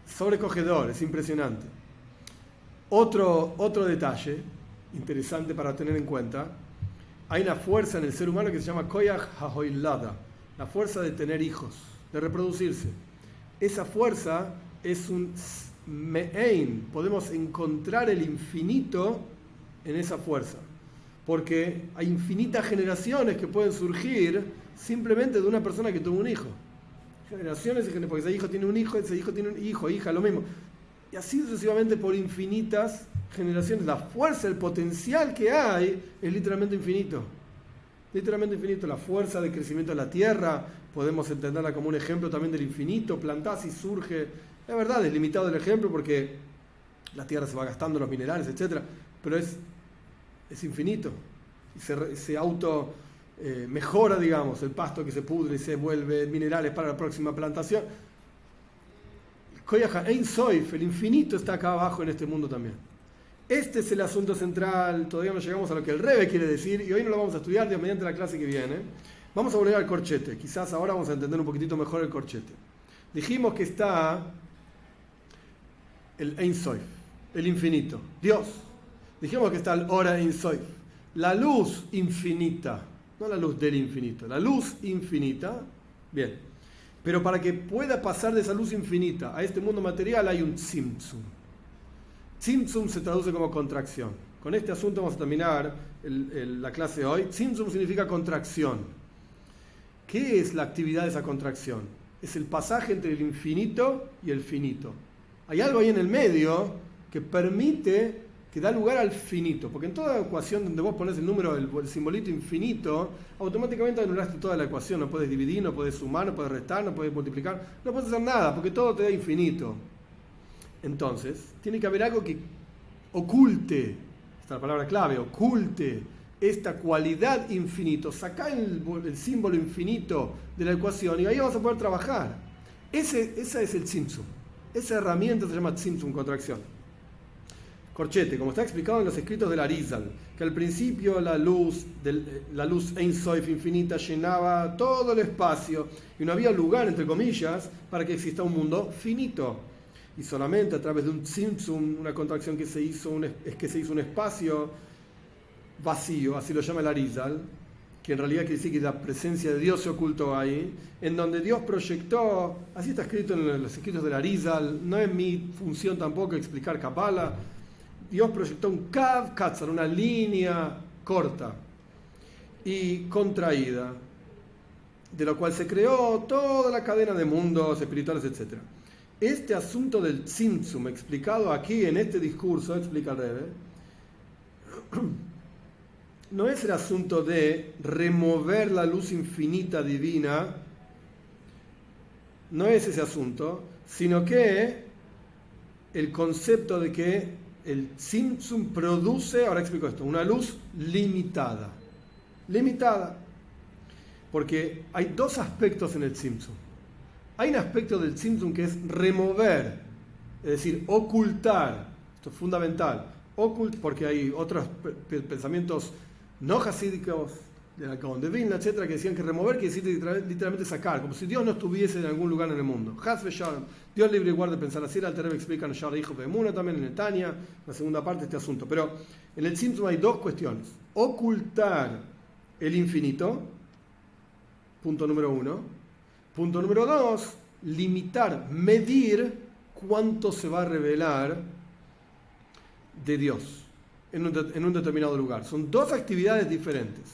sobrecogedor, es impresionante. Otro detalle interesante para tener en cuenta: hay una fuerza en el ser humano que se llama Koyach HaHoilada, la fuerza de tener hijos, de reproducirse. esa fuerza es un me'ein, podemos encontrar el infinito en esa fuerza, porque hay infinitas generaciones que pueden surgir simplemente de una persona que tuvo un hijo. Generaciones, porque ese hijo tiene un hijo, ese hijo tiene un hijo, hija, lo mismo. Y así sucesivamente por infinitas generaciones. La fuerza, el potencial que hay es literalmente infinito. Literalmente infinito. La fuerza de crecimiento de la tierra, podemos entenderla como un ejemplo también del infinito. Plantás y surge. Es verdad, es limitado el ejemplo porque la tierra se va gastando los minerales, etc. Pero es infinito. Y se auto mejora, digamos, el pasto que se pudre y se vuelve minerales para la próxima plantación. Ein Soif, el infinito está acá abajo en este mundo también. Este es el asunto central, todavía no llegamos a lo que el Rebbe quiere decir y hoy no lo vamos a estudiar mediante la clase que viene. Vamos a volver al corchete, quizás ahora vamos a entender un poquitito mejor el corchete. Dijimos que está el Ein Soif, el infinito, Dios. Dijimos que está el Ora Ein Soif, la luz infinita, no la luz del infinito, la luz infinita. Bien, pero para que pueda pasar de esa luz infinita a este mundo material hay un tzimtzum. Tzimtzum se traduce como contracción. Con este asunto vamos a terminar la clase de hoy. Tzimtzum significa contracción. ¿Qué es la actividad de esa contracción? Es el pasaje entre el infinito y el finito. Hay algo ahí en el medio que permite, que da lugar al finito, porque en toda ecuación donde vos pones el número, el simbolito infinito, automáticamente anulaste toda la ecuación. No puedes dividir, no puedes sumar, no puedes restar, no puedes multiplicar, no puedes hacer nada, porque todo te da infinito. Entonces, tiene que haber algo que oculte, esta es la palabra clave, oculte esta cualidad infinito. Sacá el símbolo infinito de la ecuación y ahí vamos a poder trabajar. Ese es el tzimtzum. Esa herramienta se llama tzimtzum, contracción. Corchete, como está explicado en los escritos del Arizal, que al principio la luz Ein Soif infinita llenaba todo el espacio y no había lugar, entre comillas, para que exista un mundo finito. Y solamente a través de un tzimtzum, una contracción que se hizo un espacio vacío, así lo llama el Arizal, que en realidad quiere decir que la presencia de Dios se ocultó ahí, en donde Dios proyectó, así está escrito en los escritos del Arizal, no es mi función tampoco explicar Kabbalah. Dios proyectó un Kav Katzar, una línea corta y contraída, de lo cual se creó toda la cadena de mundos espirituales, etc. Este asunto del tzimtzum, explicado aquí en este discurso, explica el Rebbe, no es el asunto de remover la luz infinita divina, no es ese asunto, sino que el concepto de que el tzimtzum produce, ahora explico esto, una luz limitada. Limitada. Porque hay dos aspectos en el tzimtzum. Hay un aspecto del tzimtzum que es remover, es decir, ocultar. Esto es fundamental. Porque hay otros pensamientos no hasídicos, de la Gaón de Vilna, etcétera, que decían que remover quiere decir literalmente sacar, como si Dios no estuviese en algún lugar en el mundo. Dios libre y guarde pensar así. El Alter Rebbe explica en Shar Hijo Bemuna, también en el Tanya, en la segunda parte de este asunto. Pero en el tzimtzum hay dos cuestiones: ocultar el infinito, punto número uno. Punto número dos, limitar, medir cuánto se va a revelar de Dios en un determinado lugar. Son dos actividades diferentes.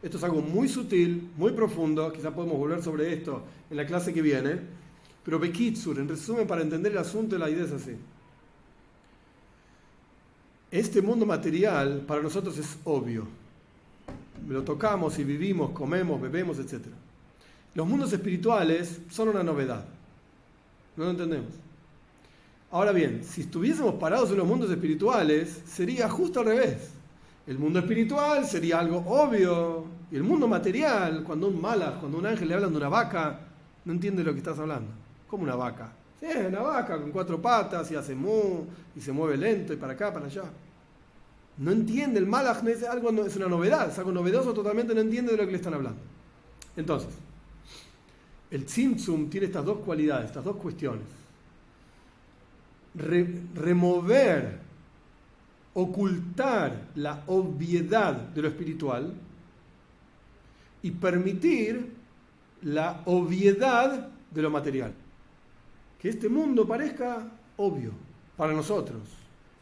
Esto es algo muy sutil, muy profundo, quizás podemos volver sobre esto en la clase que viene, pero Bekitsur, en resumen, para entender el asunto, la idea es así. Este mundo material para nosotros es obvio. Lo tocamos y vivimos, comemos, bebemos, etc. Los mundos espirituales son una novedad. No lo entendemos. Ahora bien, si estuviésemos parados en los mundos espirituales, sería justo al revés. El mundo espiritual sería algo obvio. Y el mundo material, cuando un ángel le habla de una vaca, no entiende lo que estás hablando. ¿Cómo una vaca? Sí, es una vaca con 4 patas y hace mu y se mueve lento y para acá, para allá. No entiende, el malach es una novedad, es algo novedoso totalmente, no entiende de lo que le están hablando. Entonces, el tzimtzum tiene estas dos cualidades, estas dos cuestiones. Remover, ocultar la obviedad de lo espiritual y permitir la obviedad de lo material. que este mundo parezca obvio para nosotros.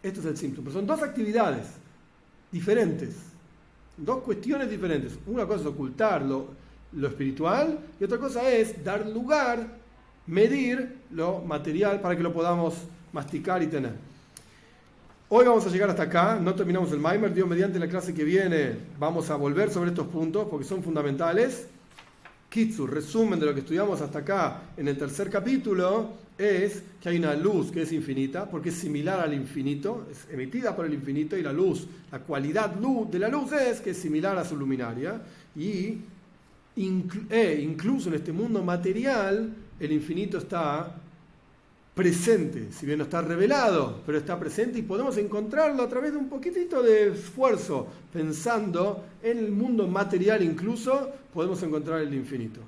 Esto es el Tzimtzum. Pero son dos actividades diferentes, dos cuestiones diferentes. Una cosa es ocultar lo espiritual y otra cosa es dar lugar, medir lo material para que lo podamos masticar y tener. Hoy vamos a llegar hasta acá, no terminamos el Maimer. Dios mediante, la clase que viene vamos a volver sobre estos puntos porque son fundamentales. Kitsur, resumen de lo que estudiamos hasta acá en el tercer capítulo, es que hay una luz que es infinita, porque es similar al infinito, es emitida por el infinito, y la luz, la cualidad de la luz es que es similar a su luminaria, y incluso en este mundo material el infinito está presente, si bien no está revelado, pero está presente y podemos encontrarlo a través de un poquitito de esfuerzo, pensando en el mundo material incluso, podemos encontrar el infinito.